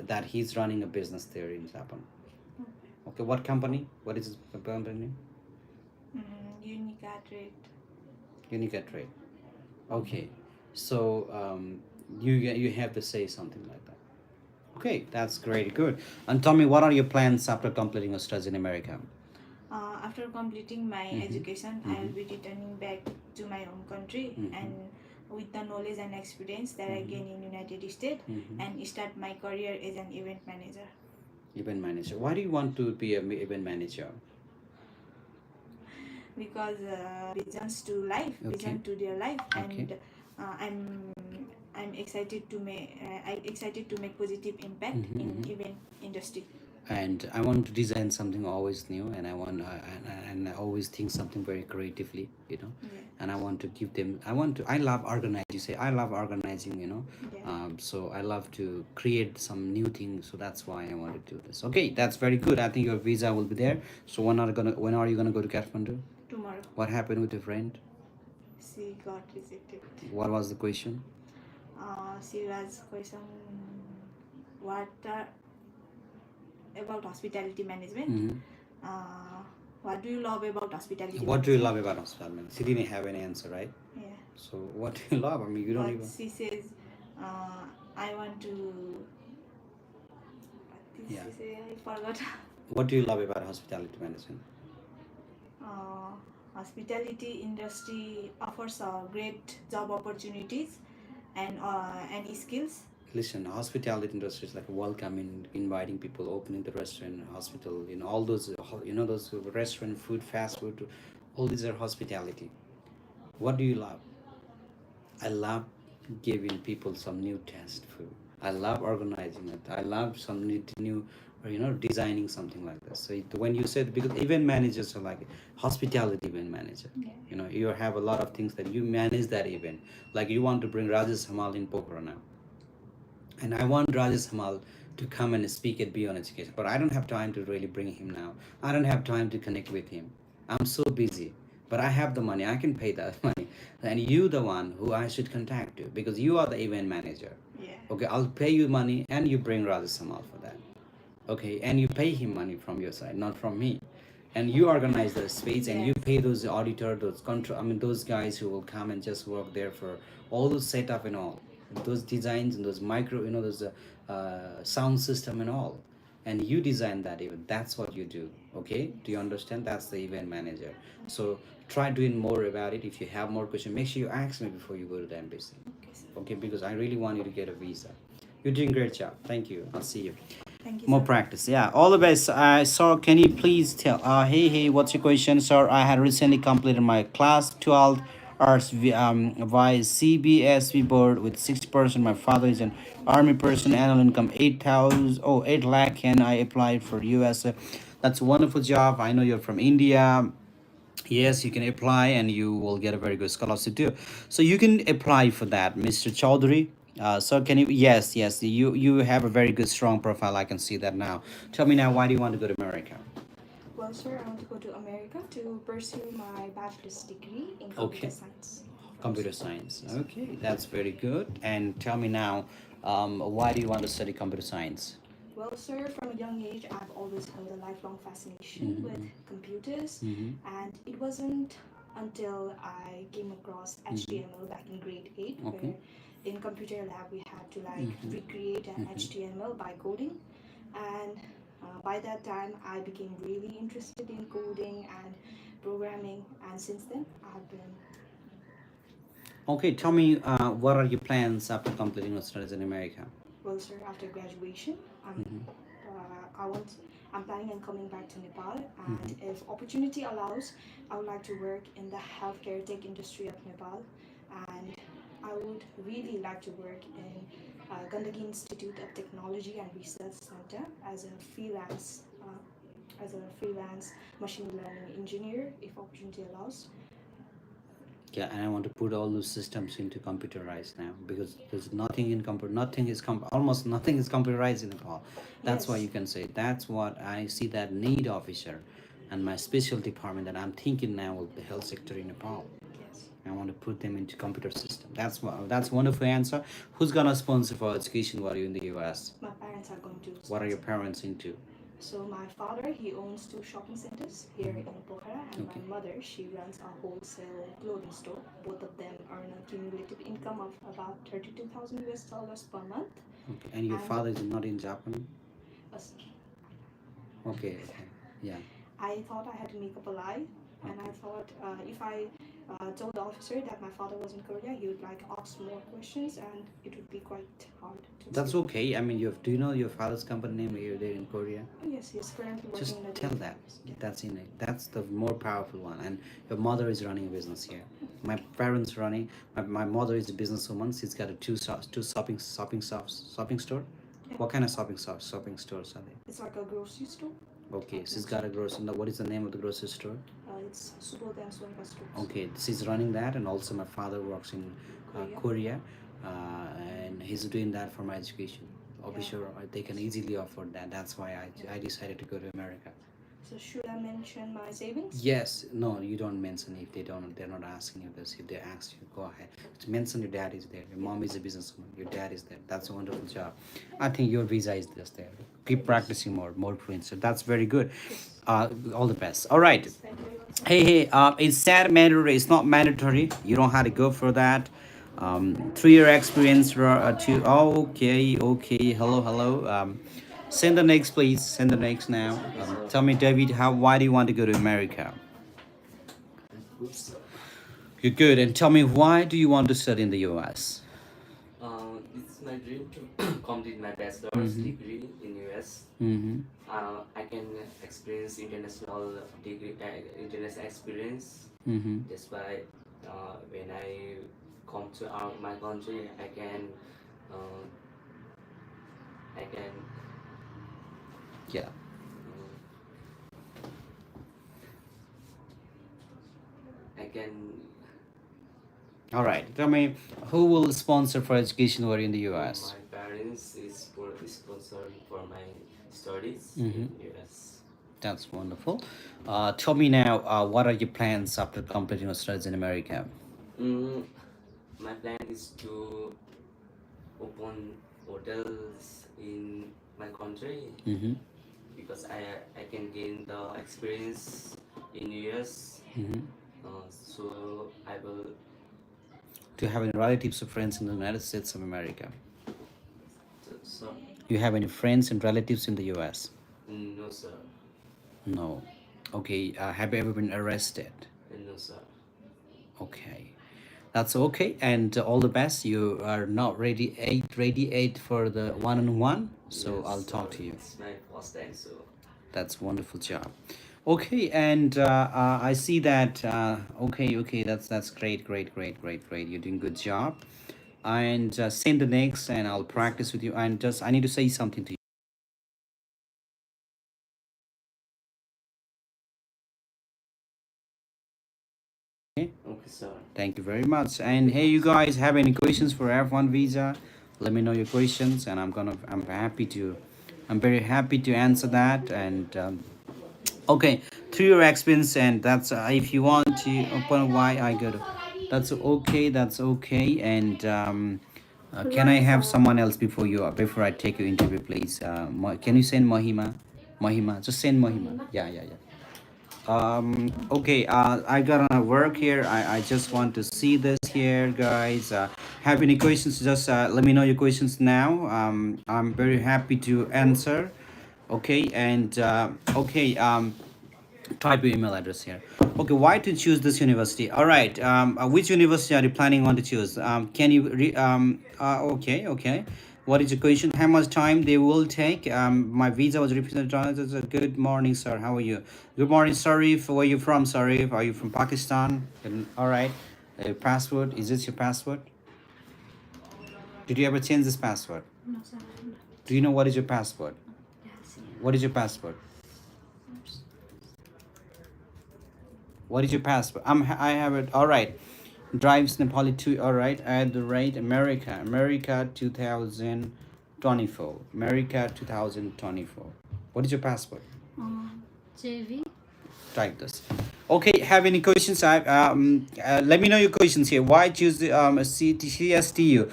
that he's running a business there in Japan. Okay, what company? What is his company name? Unica Trade. Unica Trade. Okay, so you have to say something like that. Okay, that's great, good. And tell me, what are your plans after completing your studies in America? After completing my education, I will be returning back to my home country and with the knowledge and experience that I gain in United States and start my career as an event manager. Event manager. Why do you want to be an event manager? Because visions to life, vision to their life, and I'm excited to make positive impact in event industry. And I want to design something always new, and and I always think something very creatively, Yeah. and I want to give them. I love organizing. You say I love organizing, Yeah. so I love to create some new things. So that's why I want to do this. Okay, that's very good. I think your visa will be there. So when are you gonna go to Kathmandu? Tomorrow. What happened with your friend? She got rejected. What was the question? She was question what about hospitality management. What do you love about hospitality What do you love management? about hospitality? She didn't have an answer, right? Yeah. So what do you love? I mean, you don't But even. she says, I want to. What did Yeah. she say? I forgot. What do you love about hospitality management? Hospitality industry offers great job opportunities and skills. Listen, hospitality industry is like welcoming, inviting people, opening the restaurant, hospital, all those, those restaurant, food, fast food, all these are hospitality. What do you love? I love giving people some new taste food. I love organizing it. I love some new, or designing something like this. So when you said, because event managers are like hospitality event manager, Yeah. you have a lot of things that you manage that event. Like you want to bring Rajesh Hamal in Pokhara now, and I want Rajesh Hamal to come and speak at Beyond Education, but I don't have time to really bring him now. I don't have time to connect with him. I'm so busy, but I have the money. I can pay that money, and you the one who I should contact to, because you are the event manager. Yeah. Okay, I'll pay you money, and you bring Rajesh Hamal for that. Okay, and you pay him money from your side, not from me. And you organize the space, and you Yes. pay those auditor, those control, I mean those guys who will come and just work there for all the setup and all those designs and those micro, those sound system and all. And you design that event. That's what you do. Okay, do you understand? That's the event manager. So try doing more about it. If you have more questions, make sure you ask me before you go to the embassy. Okay, sir. Okay, because I really want you to get a visa. You're doing a great job. Thank you. I'll see you. Thank you, More sir. practice. Yeah, all the best. Sir, can you please tell? Hey, what's your question, sir? I had recently completed my class 12 hours via CBSV board with 60%. My father is an army person, annual income 8,000. Oh, 8 lakh. Can I apply for US? That's a wonderful job. I know you're from India. Yes, you can apply and you will get a very good scholarship too. So you can apply for that, Mr. Chaudhary. So can you? Yes. You have a very good, strong profile. I can see that now. Tell me now, why do you want to go to America? Well, sir, I want to go to America to pursue my bachelor's degree in Okay. computer science. Computer science. Okay, that's very good. And tell me now, why do you want to study computer science? Well, sir, from a young age, I've always held a lifelong fascination with computers, and it wasn't until I came across HTML back in grade 8, Okay. where in computer lab we had to recreate an HTML by coding, and by that time I became really interested in coding and programming, and since then I've been Okay, tell me, what are your plans after completing your studies in America? Well, sir, after graduation, Mm-hmm. I want, I'm planning on coming back to Nepal, Mm-hmm. and if opportunity allows, I would like to work in the healthcare tech industry of Nepal, and I would really like to work in Gandaki Institute of Technology and Research Center as a freelance machine learning engineer, if opportunity allows. Yeah, and I want to put all those systems into computerized now because there's nothing in computer, nothing is almost nothing is computerized in Nepal. That's why Yes, you can say that's what I see that need officer, and my special department that I'm thinking now will be the health sector in Nepal. yes. I want to put them into computer system. That's wonderful answer. Who's gonna sponsor for education while you're in the U.S.? My parents are going to What are your sponsor. parents into? So my father, he owns two shopping centers here in Pokhara, and Okay. my mother, she runs a wholesale clothing store. Both of them earn a cumulative income of about 32,000 US dollars per month. Okay. And your And father is not in Japan? as Okay. Okay. Yeah. I thought I had to make up a lie, and I thought if I told the officer that my father was in Korea, he would like ask more questions, and it would be quite hard to That's escape. okay. I mean, do you know your father's company name here there in Korea? Oh, yes, he's currently working Just in a tell dairy that. farm. Yeah. That's in it. That's the more powerful one. And your mother is running a business here. My parents running. My mother is a businesswoman. She's got two shopping store. Yeah. What kind of shopping stores are they? It's like a grocery store. Okay, she's got a grocery. What is the name of the grocery store? It's Subodh and Swanka stores. Okay, she's running that, and also my father works in Korea. Korea, and he's doing that for my education. I'll be Yeah. sure they can easily afford that. That's why I decided to go to America. So should I mention my savings? Yes, no, you don't mention if they're not asking you this. If they ask you, go ahead. Just mention your dad is there. Your mom is a businesswoman. Your dad is there. That's a wonderful job. I think your visa is just there. Keep practicing more fluent. So that's very good. All the best. All right. Thank you very much. Hey, it's sad mandatory. It's not mandatory. You don't have to go for that. 3 year experience. To okay. Hello. Send the next, please. Send the next now. So, Tell me, David, why do you want to go to America? oops. You're good. And tell me, why do you want to study in the U.S.? It's my dream to complete my bachelor's Mm-hmm. degree in US. Mm-hmm. I can experience international experience. Mm-hmm. That's why when I come to my country, uh, I can, Yeah. I can. All right. Tell me, who will sponsor for education while you're in the U.S.? My parents is for sponsoring for my studies Mm-hmm. in US. That's wonderful. Tell me now, what are your plans after completing your studies in America? Mm, my plan is to open hotels in my country Mm-hmm. because I can gain the experience in US. Mm-hmm. So I will. Do you have any relatives or friends in the United States of America? So Do you have any friends and relatives in the U.S.? no sir, No. Okay. Have you ever been arrested? no sir. Okay. That's okay. And all the best. You are not ready eight for the one-on-one. So Yes, I'll talk to you. It's my first time, so That's wonderful job. Okay, and I see that. Okay. That's great. You're doing good job. And send the next, and I'll practice with you. And just I need to say something to you. Okay? okay sir. Thank you very much. And hey, you guys have any questions for F1 visa? Let me know your questions, and I'm very happy to answer that. And okay, through your experience, and that's if you want to open why I go to. That's okay. That's okay. And can I have someone else before I take your interview, please? Can you send Mahima? Mahima, just send Mahima. Yeah. Okay, I gotta work here. I just want to see this here, guys. Have any questions? Just let me know your questions now. I'm very happy to answer. Okay, and okay. Type your email address here. Okay, why to choose this university? All right, which university are you planning on to choose? Can you okay, okay. What is your question? How much time they will take? My visa was represented. Good morning, sir. How are you? Good morning, Sarif. Where are you from, Sarif? Are you from Pakistan? All right. Password, is this your password? Did you ever change this password? No, sir. Do you know what is your password? Yes. What is your password? What is your password? I have it. All right. Drives Nepali 2. All right. At the rate America 2024. America 2024. What is your password? JV. Type this. Okay. Have any questions? Let me know your questions here. Why choose the CSTU?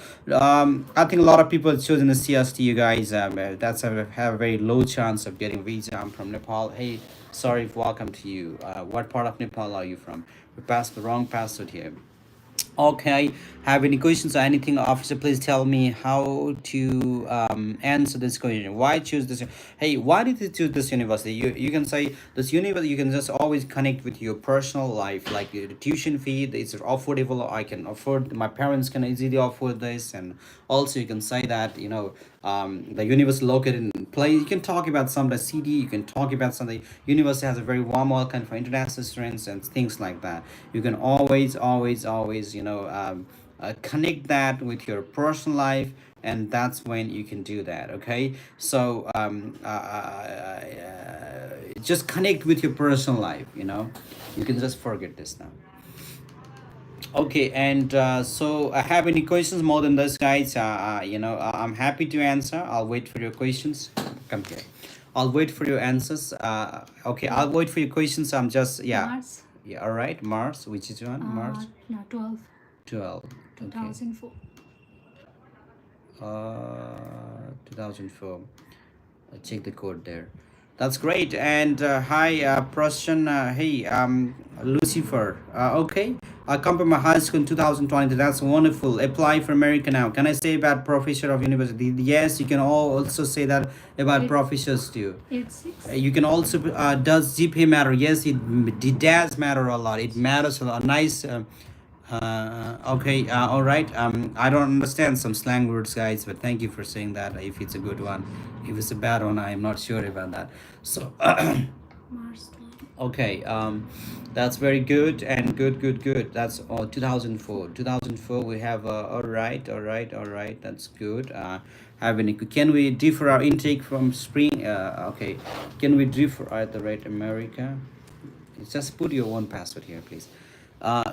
I think a lot of people choosing the CSTU guys. That's have a very low chance of getting visa. I'm from Nepal. Hey, sorry. Welcome to you. What part of Nepal are you from? We passed the wrong password here. Okay, have any questions or anything, officer? Please tell me how to answer this question. Why choose this? Hey, why did you choose this university? You can say this university. You can just always connect with your personal life, like the tuition fee. It's affordable. I can afford. My parents can easily afford this, and also you can say that the university located in place. You can talk about some of the CD. You can talk about something. University has a very warm welcome for international students and things like that. You can always connect that with your personal life, and that's when you can do that. Okay, so just connect with your personal life. You can just forget this now. Okay, and so I have any questions more than this, guys? I'm happy to answer. I'll wait for your questions. Come here. I'll wait for your answers. Okay, I'll wait for your questions. I'm just, yeah. Mars. Yeah, all right. Mars, which is one? Mars? No, 12. 12. Okay. 2004. 2004. I'll check the code there. That's great. And hi, Prashan. Hey, Lucifer. Okay. I completed my high school in 2020. That's wonderful. Apply for America now. Can I say about professor of university? Yes, you can also say that about professors too. 86. You can also, does GPA matter? Yes, it does matter a lot. It matters a lot. Nice. Okay, all right. I don't understand some slang words, guys, but thank you for saying that. If it's a good one, if it's a bad one, I'm not sure about that. So, Mars. okay, that's very good and good. That's 2004. 2004. We have all right. That's good. Have any? Can we differ our intake from spring? Okay. Can we differ at the rate America? Just put your own password here, please.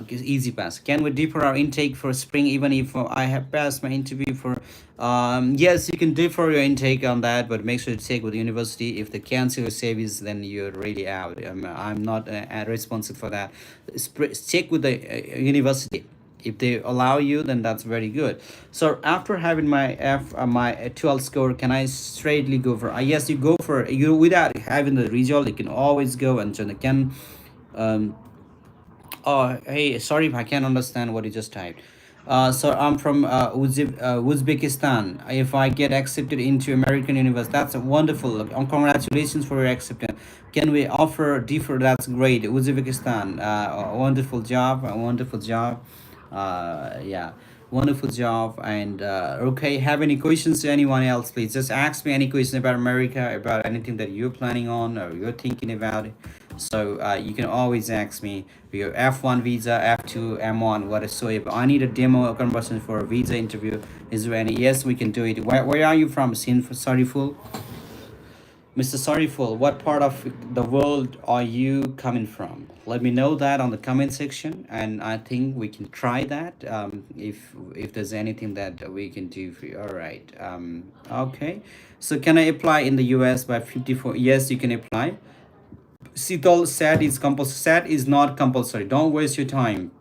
Easy pass. Can we defer our intake for spring even if I have passed my interview for yes, you can defer your intake on that, but make sure to check with the university. If they cancel your service, then you're really out. I'm not responsible for that. Check with the university. If they allow you, then that's very good. So after having my my 12 score, can I straightly go for yes, you go for you without having the result. You can always go and can oh, hey, sorry if I can't understand what you just typed. So I'm from Uzbekistan. If I get accepted into American university, that's wonderful. Congratulations for your acceptance. Can we offer differ? That's great. Uzbekistan, a wonderful job. A wonderful job. Yeah, wonderful job. And okay, have any questions to anyone else? Please just ask me any question about America, about anything that you're planning on or you're thinking about. So you can always ask me your F1 visa, F2, M1, whatsoever. I need a demo conversion for a visa interview. Is there any? Yes, we can do it. Where are you from? Sorryful. Mr. Sorryful, what part of the world are you coming from? Let me know that on the comment section, and I think we can try that. If there's anything that we can do for you. All right. Okay. So can I apply in the US by 54? Yes, you can apply. Sitol, SAT is compulsory. SAT is not compulsory. Don't waste your time.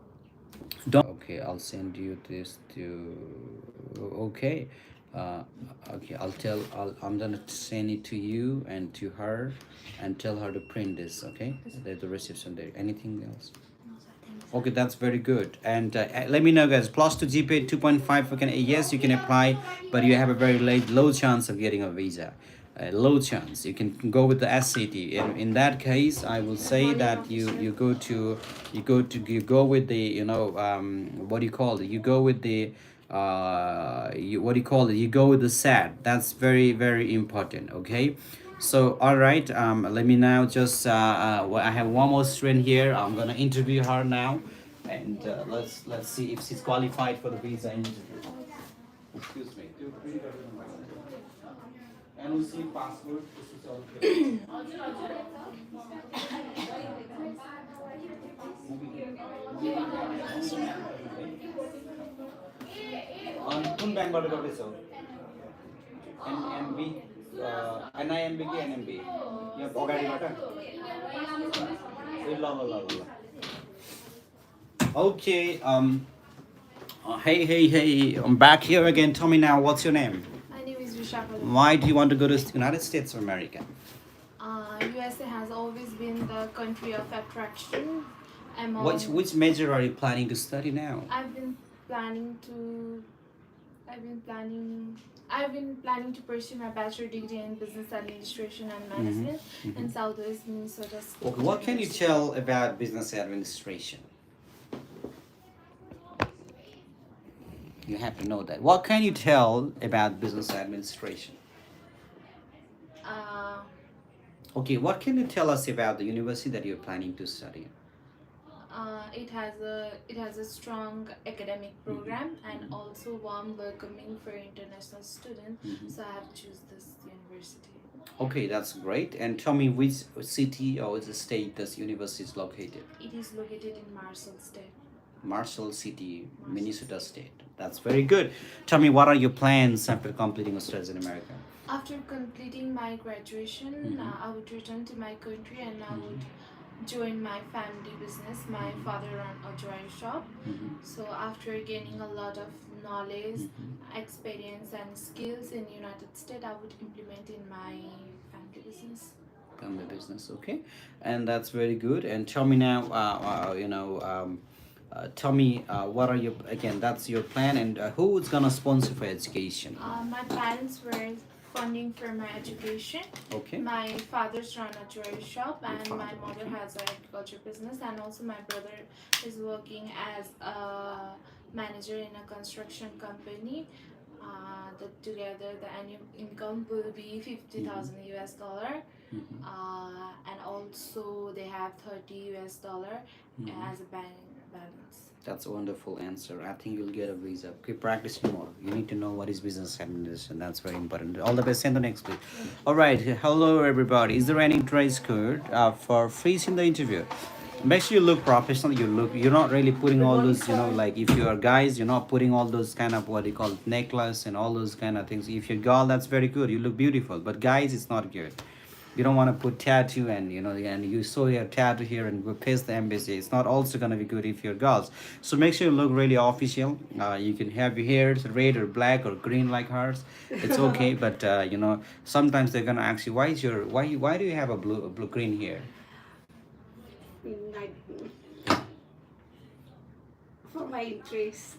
Don't. Okay, I'll send you this to. Okay, okay. I'm gonna send it to you and to her, and tell her to print this. Okay, there's the reception there. Anything else? Okay, that's very good. And let me know, guys. +2 GPA 2.5. Yes, you can apply, but you have a very low chance of getting a visa. low chance. You can go with the SAT. In that case, I will say that you go with the, what do you call it? You go with the what do you call it? You go with the SAT. That's very very important. Okay. So all right. Let me now just I have one more student here. I'm gonna interview her now, and let's see if she's qualified for the visa interview. Excuse me. NOC passport. This is all clear. कुन ब्याङ्कबाट गर्दैछौ NMB NIMB कि NMB यहाँ अगाडिबाट ए ल ल ल ल Okay, hey, I'm back here again. Tell me now, what's your name? My name is Vishakha. Why do you want to go to the United States of America? USA has always been the country of attraction. Which major are you planning to study now? I've been planning to pursue my bachelor degree in business administration and management in Southwest Minnesota State. Okay, what can you tell about business administration? You have to know that. What can you tell about business administration? Okay, what can you tell us about the university that you're planning to study? It has a strong academic program and also warm welcoming for international students. So I have to choose this university. Okay, that's great. And tell me which city or which state this university is located? It is located in Marshall State. Marshall City, Minnesota State. That's very good. Tell me, what are your plans after completing your studies in America? After completing my graduation, I would return to my country and I would join my family business. My father ran a jewelry shop. So after gaining a lot of knowledge, experience and skills in United States, I would implement in my family business. Family business, okay. And that's very good. And tell me now, tell me what are your, again, that's your plan, and who's gonna sponsor for education? My parents were funding for my education. Okay. My father's run a jewelry shop and my mother has an agriculture business, and also my brother is working as a manager in a construction company. Together the annual income will be 50,000 US dollar, and also they have 30 US dollar as a balance. That's a wonderful answer. I think you'll get a visa. Keep practicing more. You need to know what is business administration. That's very important. All the best. Send the next week. All right. Hello, everybody. Is there any dress code for freezing the interview? Make sure you look professional. You're not really putting all those, like if you are guys, you're not putting all those kind of what you call necklace and all those kind of things. If you're girl, that's very good. You look beautiful. But guys, it's not good. You don't want to put tattoo and and you saw your tattoo here and go paste the embassy. It's not also going to be good if you're girls. So make sure you look really official. You can have your hair red or black or green like hers. It's okay. But sometimes they're going to ask you, why do you have a blue green hair? For my interest.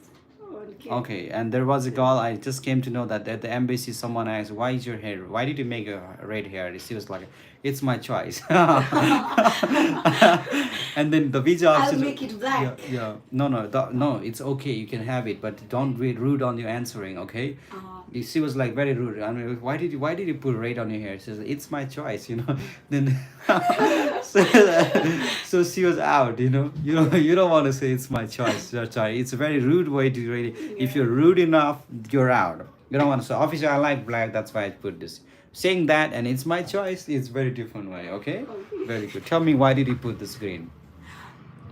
Okay, and there was a girl, I just came to know that at the embassy someone asked, why is your hair, why did you make a red hair? She was like, it's my choice. And then the visa officer, I'll make it black. No, it's okay, you can have it, but don't be rude on your answering, okay? She was like very rude. I mean, why did you put red on your hair? She says, it's my choice, Then so she was out, you don't want to say it's my choice. Sorry, it's a very rude way to really. If you're rude enough, you're out. You don't want to say, officer, I like black, that's why I put this. Saying that and it's my choice, it's very different way. Okay, very good. Tell me, why did you put this green?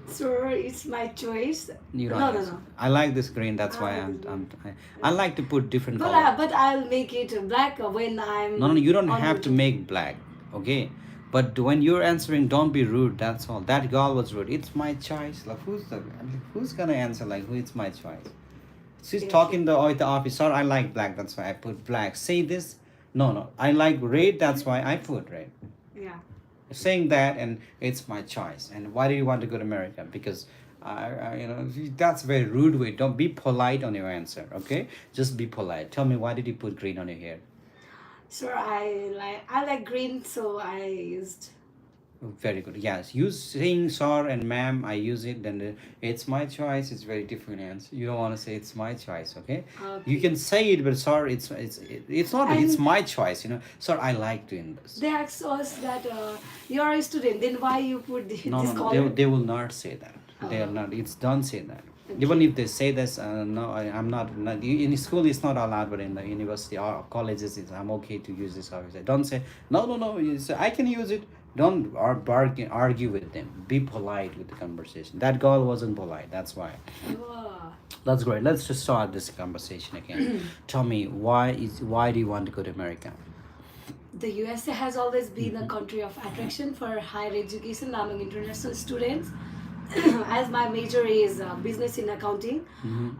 So it's my choice. You don't No. I like this green. That's why I like to put different But colors. but I'll make it black when I'm. No, you don't on have to duty. make black. Okay, but when you're answering, don't be rude. That's all. That girl was rude. It's my choice. Like who's gonna answer like who? It's my choice. She's talking the officer. I like black. That's why I put black. Say this. No. I like red. That's why I put red. Yeah. Saying that and it's my choice. And why do you want to go to America? Because that's a very rude way. Don't be polite on your answer. Okay, just be polite. Tell me, why did you put green on your hair? Sir, I like green, so I used. Very good. Yes, you saying sir and ma'am, I use it. Then it's my choice. It's very different answer. You don't want to say it's my choice, okay? You Okay. can say it, but sir, it's not. It's And my choice. Sir, I like doing this. they asked us that you're a student, then why you put No, this no, no. They, color? they will not say that. They are Oh, not. It's don't say that. Even okay. if they say this, no, I'm not. In school, it's not allowed, but in the university or colleges, I'm okay to use this. Obviously, don't say no, no, no. I can use it. Don't argue with them. Be polite with the conversation. That girl wasn't polite. That's why. Oh. That's great. Let's just start this conversation again. Tell me why do you want to go to America? The USA has always been a country of attraction for higher education among international students. As my major is business in accounting,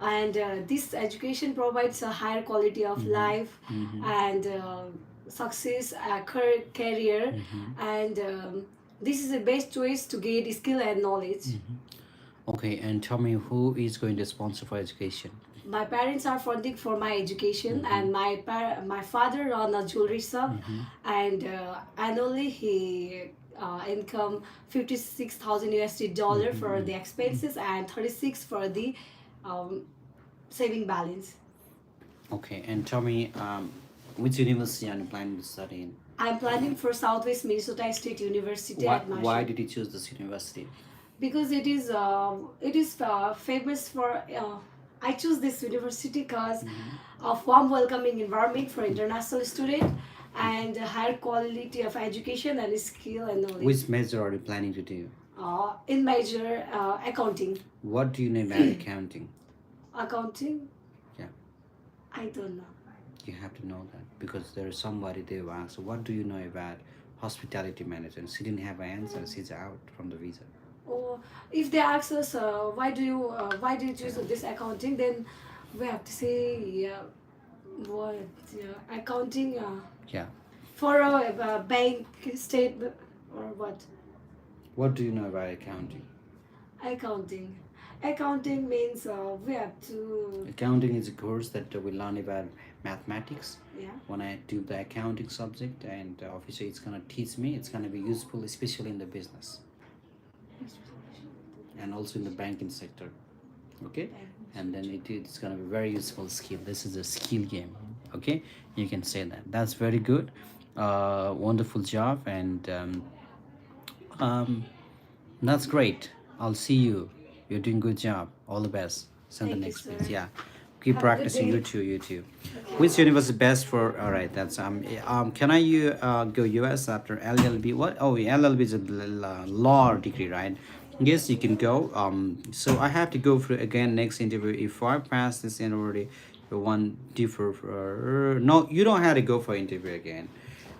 and this education provides a higher quality of life and success, career, and this is the best choice to gain skill and knowledge. Okay, and tell me who is going to sponsor for education? My parents are funding for my education, and my father run a jewelry shop, and annually he income 56,000 USD dollar for the expenses and 36 for the um, saving balance. Okay, and tell me which university are you planning to study in? I'm planning for Southwest Minnesota State University Why, at Marshall. why did you choose this university? Because it is famous for I choose this university because of warm welcoming environment for international student and higher quality of education and skill and knowledge. Which major are you planning to do? In major accounting. What do you know about accounting? Accounting? Yeah. I don't know. You have to know that because there is somebody they will ask, what do you know about hospitality management? She didn't have an answer. She's out from the visa. Or if they ask us why do you choose this accounting, then we have to say what accounting Yeah. for a bank statement or what. What do you know about accounting? Accounting means we have to Accounting is a course that we learn about mathematics. yeah. When I do the accounting subject, and obviously it's gonna teach me. It's gonna be useful, especially in the business and also in the banking sector. Okay, and then it's gonna be very useful skill. This is a skill game. Okay, you can say that. That's very good. Wonderful job, and that's great. I'll see you. You're doing good job. All the best. Send the Thank you, next sir. piece. Yeah. Keep Have a good practicing. day. You too. You too. Which university best for? All right. That's Can I go US after LLB? What? Oh, yeah, LLB is a law degree, right? Yes, you can go. So I have to go for again next interview. If I pass this in already, one differ for no, you don't have to go for interview again.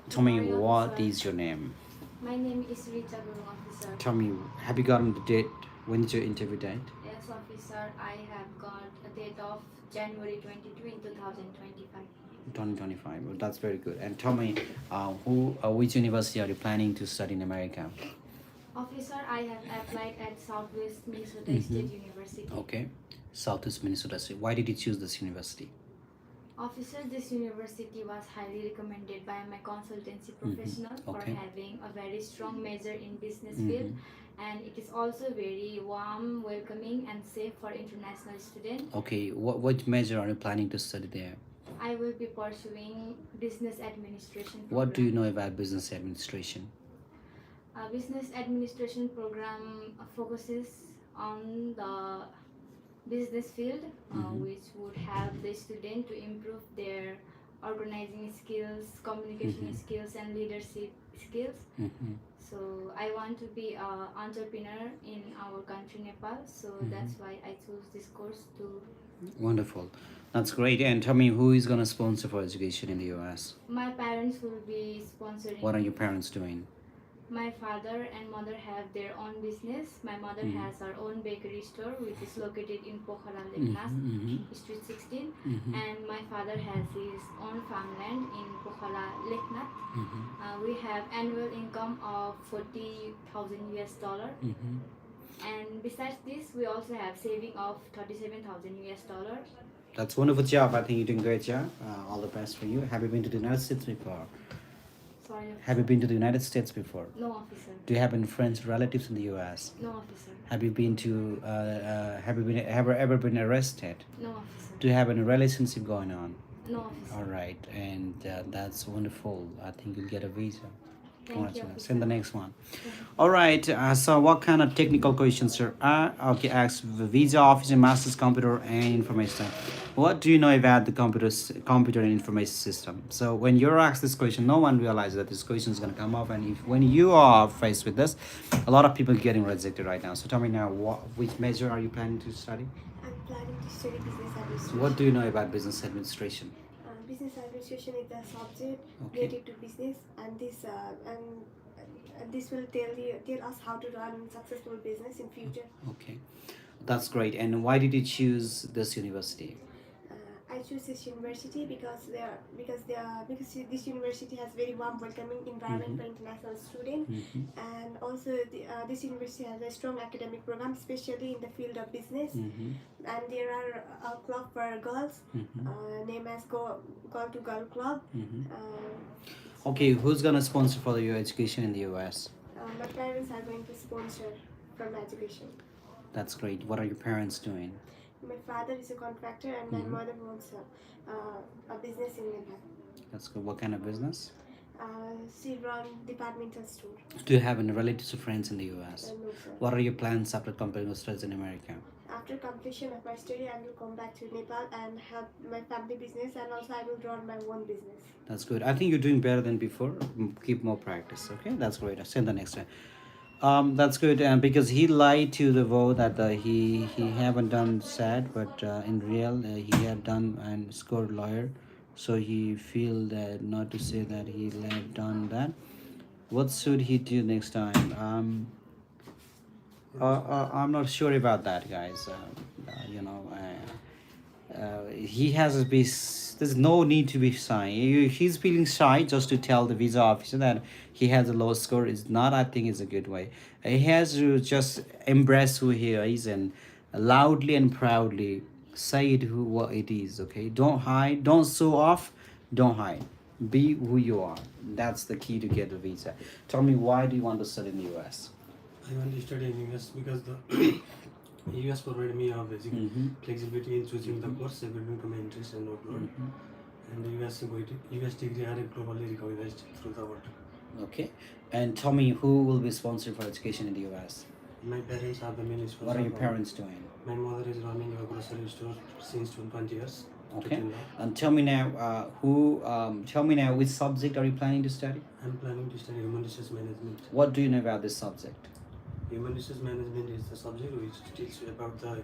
Tell me Sorry, what officer. is your name? My name is Rita Gurung, officer. Tell me, have you gotten the date? When is your interview date? Yes, officer, I have got a date of January 22 in 2025. 2025. Well, that's very good. And tell me, which university are you planning to study in America? Officer, I have applied at Southwest Minnesota State University. Okay, Southeast Minnesota State. Why did you choose this university? Officer, this university was highly recommended by my consultancy professional for Okay. having a very strong major in business field, and it is also very warm, welcoming, and safe for international students. Okay, what major are you planning to study there? I will be pursuing business administration program. What do you know about business administration? Business administration program focuses on the business field, which would help the student to improve their organizing skills, communication skills, and leadership skills. So I want to be an entrepreneur in our country, Nepal. So that's why I chose this course to. Wonderful. That's great. And tell me, who is going to sponsor for education in the US? My parents will be sponsoring. What are your parents doing? My father and mother have their own business. My mother has her own bakery store, which is located in Pokhara, Leknas, Street 16. And my father has his own farmland in Pokhara, Leknat. We have annual income of 40,000 US dollar. And besides this, we also have saving of 37,000 US dollars. That's wonderful job. I think you're doing a great job. All the best for you. Have you been to the United States before? Sorry, Have you been to the United States before? no officer. Do you have any friends, relatives in the U.S.? No officer. Have you been to? Have you been ever been arrested? No officer. Do you have any relationship going on? No officer. All right, and that's wonderful. I think you'll get a visa. Thank you, Congratulations. Send the officer. next one. All right. So, what kind of technical questions are? Okay, ask the visa officer, master's computer and information. What do you know about the computer and information system? So, when you're asked this question, no one realizes that this question is going to come up, and if when you are faced with this, a lot of people getting rejected right now. So, tell me now, which major are you planning to study? I'm planning to study business administration. What do you know about business administration? Business administration is the subject Okay. related to business, and this will tell us how to run successful business in future. Okay, that's great. And why did you choose this university? I choose this university because this university has very warm, welcoming environment for international students, and also this university has a strong academic program, especially in the field of business. And there are a club for girls, named as Girl to Girl Club. Okay, who's gonna sponsor for your education in the US? My parents are going to sponsor for my education. That's great. What are your parents doing? My father is a contractor, and my mother owns a business in Nepal. That's good. What kind of business? She runs departmental store. Do you have any relatives or friends in the US? No, sir. What are your plans after completing your studies in America? After completion of my study, I will come back to Nepal and help my family business, and also I will run my own business. That's good. I think you're doing better than before. Keep more practice. Okay, that's great. I'll send the next one. That's good. And because he lied to the vote that he haven't done SAT, but in real he had done and scored lawyer, so he feel that not to say that he had done that. What should he do next time? I'm not sure about that, guys. He has to be. There's no need to be shy. He's feeling shy just to tell the visa officer that he has a low score. Is not. I think, is a good way. He has to just embrace who he is and loudly and proudly say it what it is. Okay. Don't hide. Don't show off. Don't hide. Be who you are. That's the key to get a visa. Tell me, why do you want to study in the U.S.? I want to study in US because the US provided me a basic flexibility in choosing the course according to my interest and workload. And the US degree are globally recognized through the world. Okay. And tell me, who will be sponsored for education in the US? My parents are the main sponsor. What are your parents doing? My mother is running a grocery store since 20 years. Okay. till now. And tell me now, tell me now, which subject are you planning to study? I'm planning to study human resource management. What do you know about this subject? Human resource management is the subject which teaches you about the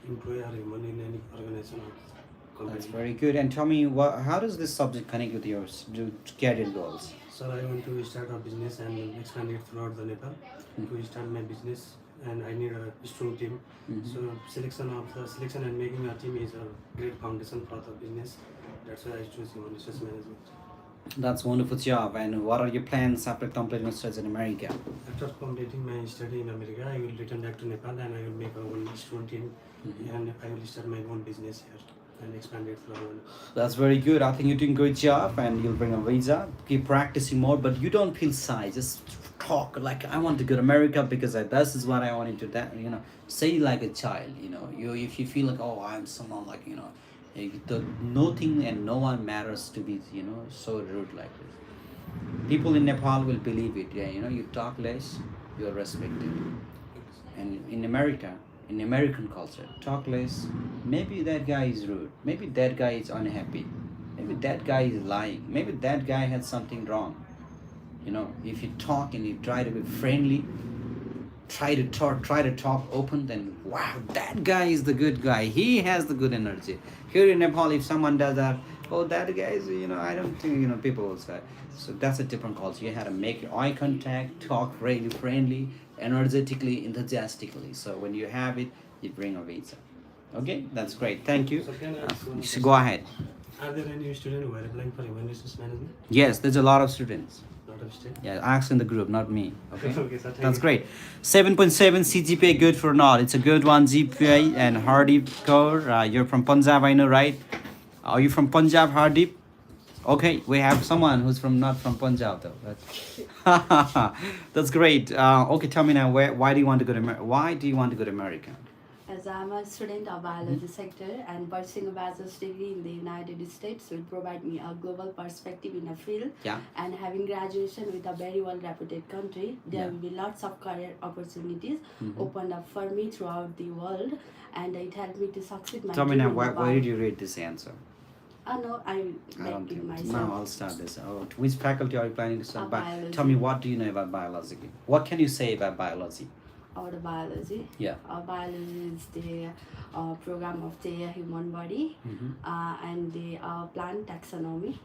employee or human in any organization or company. That's very good. And tell me, how does this subject connect with your career goals? Sir, I want to start a business and expand it throughout the Nepal to start my business, and I need a strong team. So selection and making a team is a great foundation for the business. That's why I choose human resource management. That's a wonderful job. And what are your plans after completing your studies in America? After completing my study in America, I will return back to Nepal and I will make a own strong team, and I will start my own business here and expand it further. That's very good. I think you're doing a good job, and you'll bring a visa. Keep practicing more, but you don't feel shy. Just talk like, I want to go to America because this is what I wanted to. That say like a child. If you feel like, oh, I'm someone like nothing and no one matters to be so rude like this. People in Nepal will believe it. Yeah, you talk less, you're respected. And in America, in American culture, talk less. Maybe that guy is rude. Maybe that guy is unhappy. Maybe that guy is lying. Maybe that guy had something wrong. If you talk and you try to be friendly, try to talk open, then wow, that guy is the good guy. He has the good energy. Here in Nepal, if someone does that, oh, that guy is, I don't think, people will say. So that's a different culture. You have to make eye contact, talk really friendly, energetically, enthusiastically. So when you have it, you bring a visa. Okay, that's great. Thank you. So can I ask one Go ahead. Are there any students who are applying for human resource management? Yes, there's a lot of students. Lot of state. Yeah, ask in the group, not me. Okay. Okay, sir. Thank That's you. great. 7.7 CGPA, good for not. It's a good one. GPA and Hardeep Kaur. You're from Punjab, I know, right? Are you from Punjab, Hardeep? Okay, we have someone who's from not from Punjab though. That's great. Okay, tell me now, why do you want to go to Why do you want to go to America? As I'm a student of biology sector and pursuing a bachelor's degree in the United States will provide me a global perspective in a field. Yeah. And having graduation with a very well-reputed country, there will be lots of career opportunities opened up for me throughout the world, and it helped me to succeed my Tell me now, dream in why did you read this answer? No, I I don't like it think. myself. No, I'll start this. Oh, which faculty are you planning to start? Biology. Tell me, what do you know about biology? What can you say about biology? Or the biology. Yeah. Biology is the program of the human body and the plant taxonomy.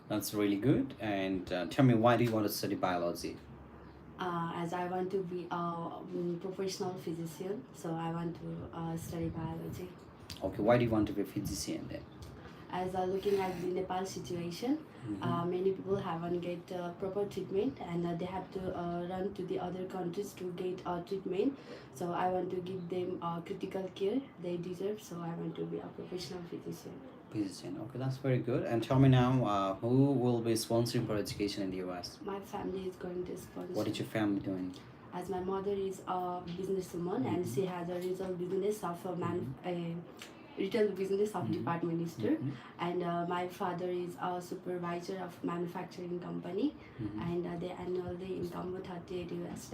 That's really good. And tell me, why do you want to study biology? As I want to be a professional physician, so I want to study biology. Okay, why do you want to be a physician then? As looking at the Nepal situation, many people haven't get proper treatment, and they have to run to the other countries to get treatment. So I want to give them critical care they deserve. So I want to be a professional physician. Physician. Okay, that's very good. And tell me now, who will be sponsoring for education in the US? My family is going to sponsor. What is your family doing? As my mother is a businesswoman and she has a retail business of a retail business of department store, and my father is a supervisor of manufacturing company, and the annual income was $38 US.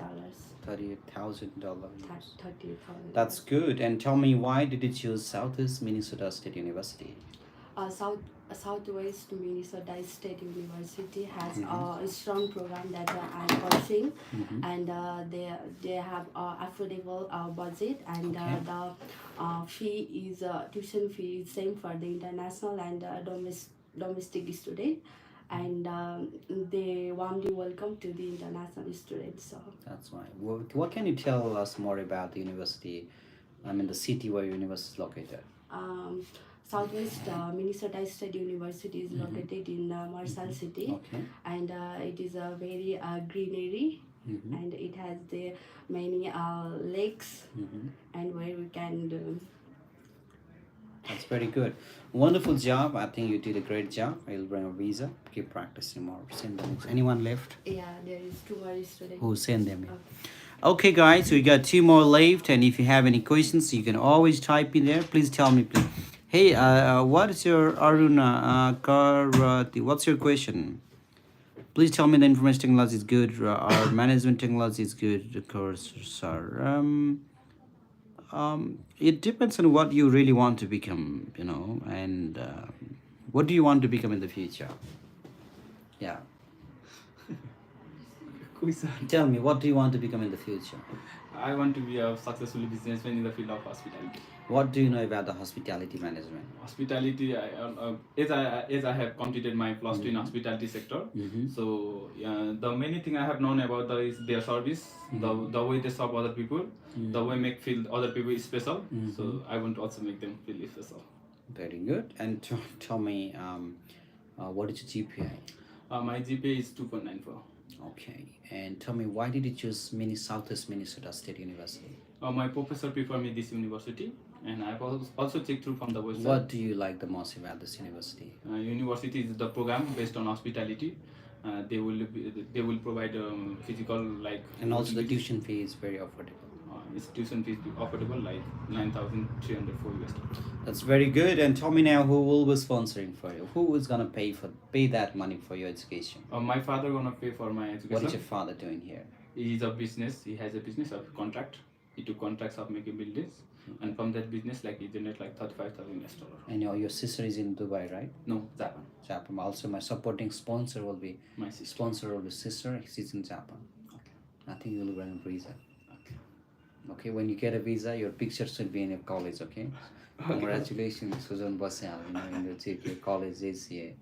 $38,000. $38,000. That's good. And tell me, why did you choose Southeast Minnesota State University? Southwest Minnesota State University has a strong program that I'm pursuing, and they have affordable budget, and the fee is tuition fee is same for the international and domestic student, and they warmly welcome to the international students. So that's why. What can you tell us more about the university? I mean, the city where your university is located. Southwest Minnesota State University is located in Marshall City, and it is a very greenery, and it has the many lakes, and where we can do. That's very good. Wonderful job. I think you did a great job. I'll bring a visa. Keep practicing more. Send them. Anyone left? Yeah, there is 2 more students. Who send them? Okay, guys, we got 2 more left, and if you have any questions, you can always type in there. Please tell me, please. Hey, what is your Aruna Karati? What's your question? Please tell me the information technology is good. Our management technology is good, of course, sir. It depends on what you really want to become, you know, and what do you want to become in the future? Yeah. Tell me, what do you want to become in the future? I want to be a successful businessman in the field of hospitality. What do you know about the hospitality management? Hospitality, as I have completed my plus 2 in hospitality sector, so the many thing I have known about is their service, the way they serve other people, the way make feel other people special. So I want to also make them feel special. Very good. And tell me, what is your GPA? My GPA is 2.94. Okay. And tell me, why did you choose Southwest Minnesota State University? My professor preferred me this university, and I've also checked through from the website. What do you like the most about this university? University is the program based on hospitality. They will provide physical like. And also the tuition fee is very affordable. Its tuition fee is affordable, like $9,304 US. That's very good. And tell me now, who will be sponsoring for you? Who is gonna pay that money for your education? My father gonna pay for my education. What is your father doing here? He is a business. He has a business of contract. He took contracts of making buildings, and from that business, like he generate like $35,000 US. And your sister is in Dubai, right? No, Japan. Japan. Also, my supporting sponsor will be my sister. Sponsor will be sister. She's in Japan. Okay. I think you'll run a visa. Okay, when you get a visa, your picture should be in a college, okay? Congratulations, Susan Basal, you know, in the GPA college ACA.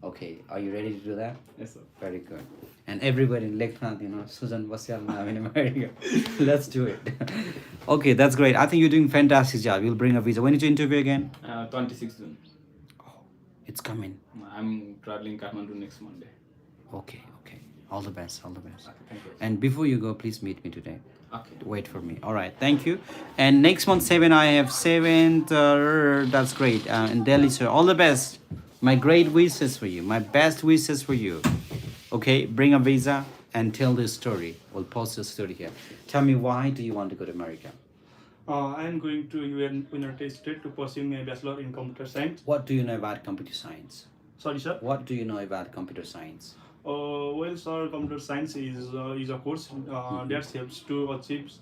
Okay, are you ready to do that? Yes, sir. Very good. And everybody in Leknath, you know, Susan Basal now in America. Let's do it. Okay, that's great. I think you're doing fantastic job. You'll bring a visa. When did you interview again? 26 June. Oh, it's coming. I'm traveling Kathmandu next Monday. Okay, okay. All the best, all the best. Okay, thank you. And before you go, please meet me today. Okay. Wait for me. All right, thank you. And next month, 7, I have 7th. That's great. In Delhi, sir. All the best. My great wishes for you. My best wishes for you. Okay, bring a visa and tell the story. We'll post the story here. Tell me, why do you want to go to America? I am going to United States to pursue my bachelor in computer science. What do you know about computer science? Sorry, sir. What do you know about computer science? Well, sir, computer science is a course that helps to achieves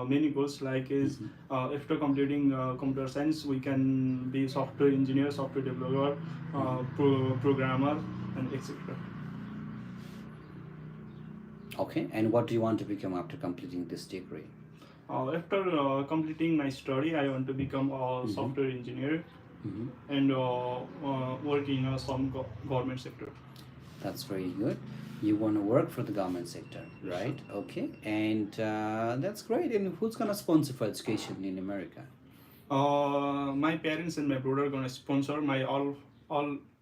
many goals. Like is after completing computer science, we can be software engineer, software developer, programmer, and etc. Okay, and what do you want to become after completing this degree? After completing my study, I want to become a software engineer and work in some government sector. That's very good. You want to work for the government sector, right? Okay, and that's great. And who's gonna sponsor for education in America? My parents and my brother gonna sponsor my all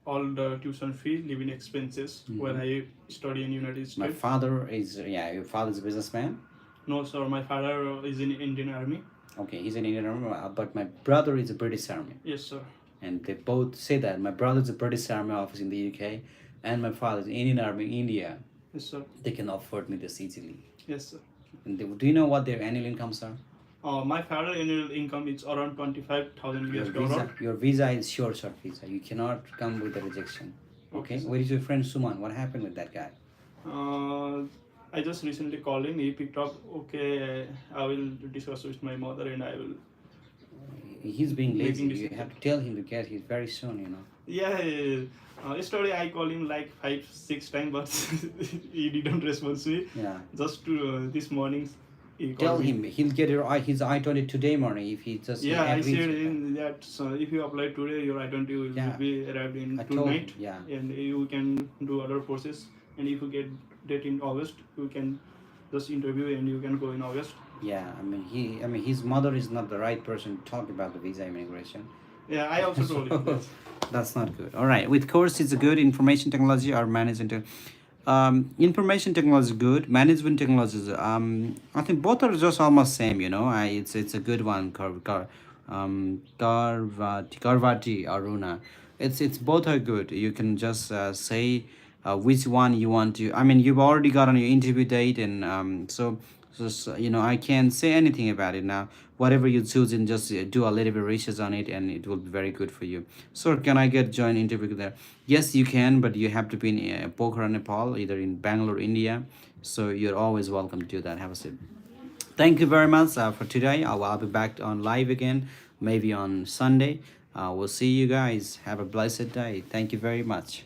the tuition fee, living expenses when I study in United States. My father is, yeah, your father's a businessman? No, sir. My father is in Indian Army. Okay, he's in Indian Army, but my brother is a British Army. Yes, sir. And they both say that. My brother's a British Army office in the UK, and my father's Indian Army in India. Yes, sir. They can afford me this easily. Yes, sir. And do you know what their annual incomes are? My father annual income is around 25,000 US dollar. Your visa is short visa. You cannot come with a rejection. Okay. Okay, Where is your friend Suman? What happened with that guy? I just recently called him. He picked up. Okay, I will discuss with my mother and I will. He's being lazy. Making You have to tell him to get here very soon. You know. Yeah. Yesterday I called him like 5-6 times, but he didn't respond to me. Yeah. Just to this morning. He Tell called me. him he'll get his I-20 today morning if he just. Yeah, I agrees said with that. in that if you apply today, your I-20 will Yeah. be arrived in I told him, tonight, yeah. and you can do other process. And if you get date in August, you can just interview and you can go in August. Yeah, I mean, his mother is not the right person to talk about the visa immigration. Yeah, I also told him. Yes. That's not good. All right, with course it's a good information technology or management. Information technology is good. Management technology is. I think both are just almost same. You know, it's a good one. Karvati Aruna. It's both are good. You can just say which one you want to. I mean, you've already got on your interview date, and so you know I can't say anything about it now. Whatever you choose, and just do a little bit research on it, and it will be very good for you. So can I get join interview there? Yes, you can, but you have to be in Pokhara, Nepal, either in Bangalore, India. So you're always welcome to do that. Have a seat. Thank you very much for today. I'll be back on live again, maybe on Sunday. We'll see you guys. Have a blessed day. Thank you very much.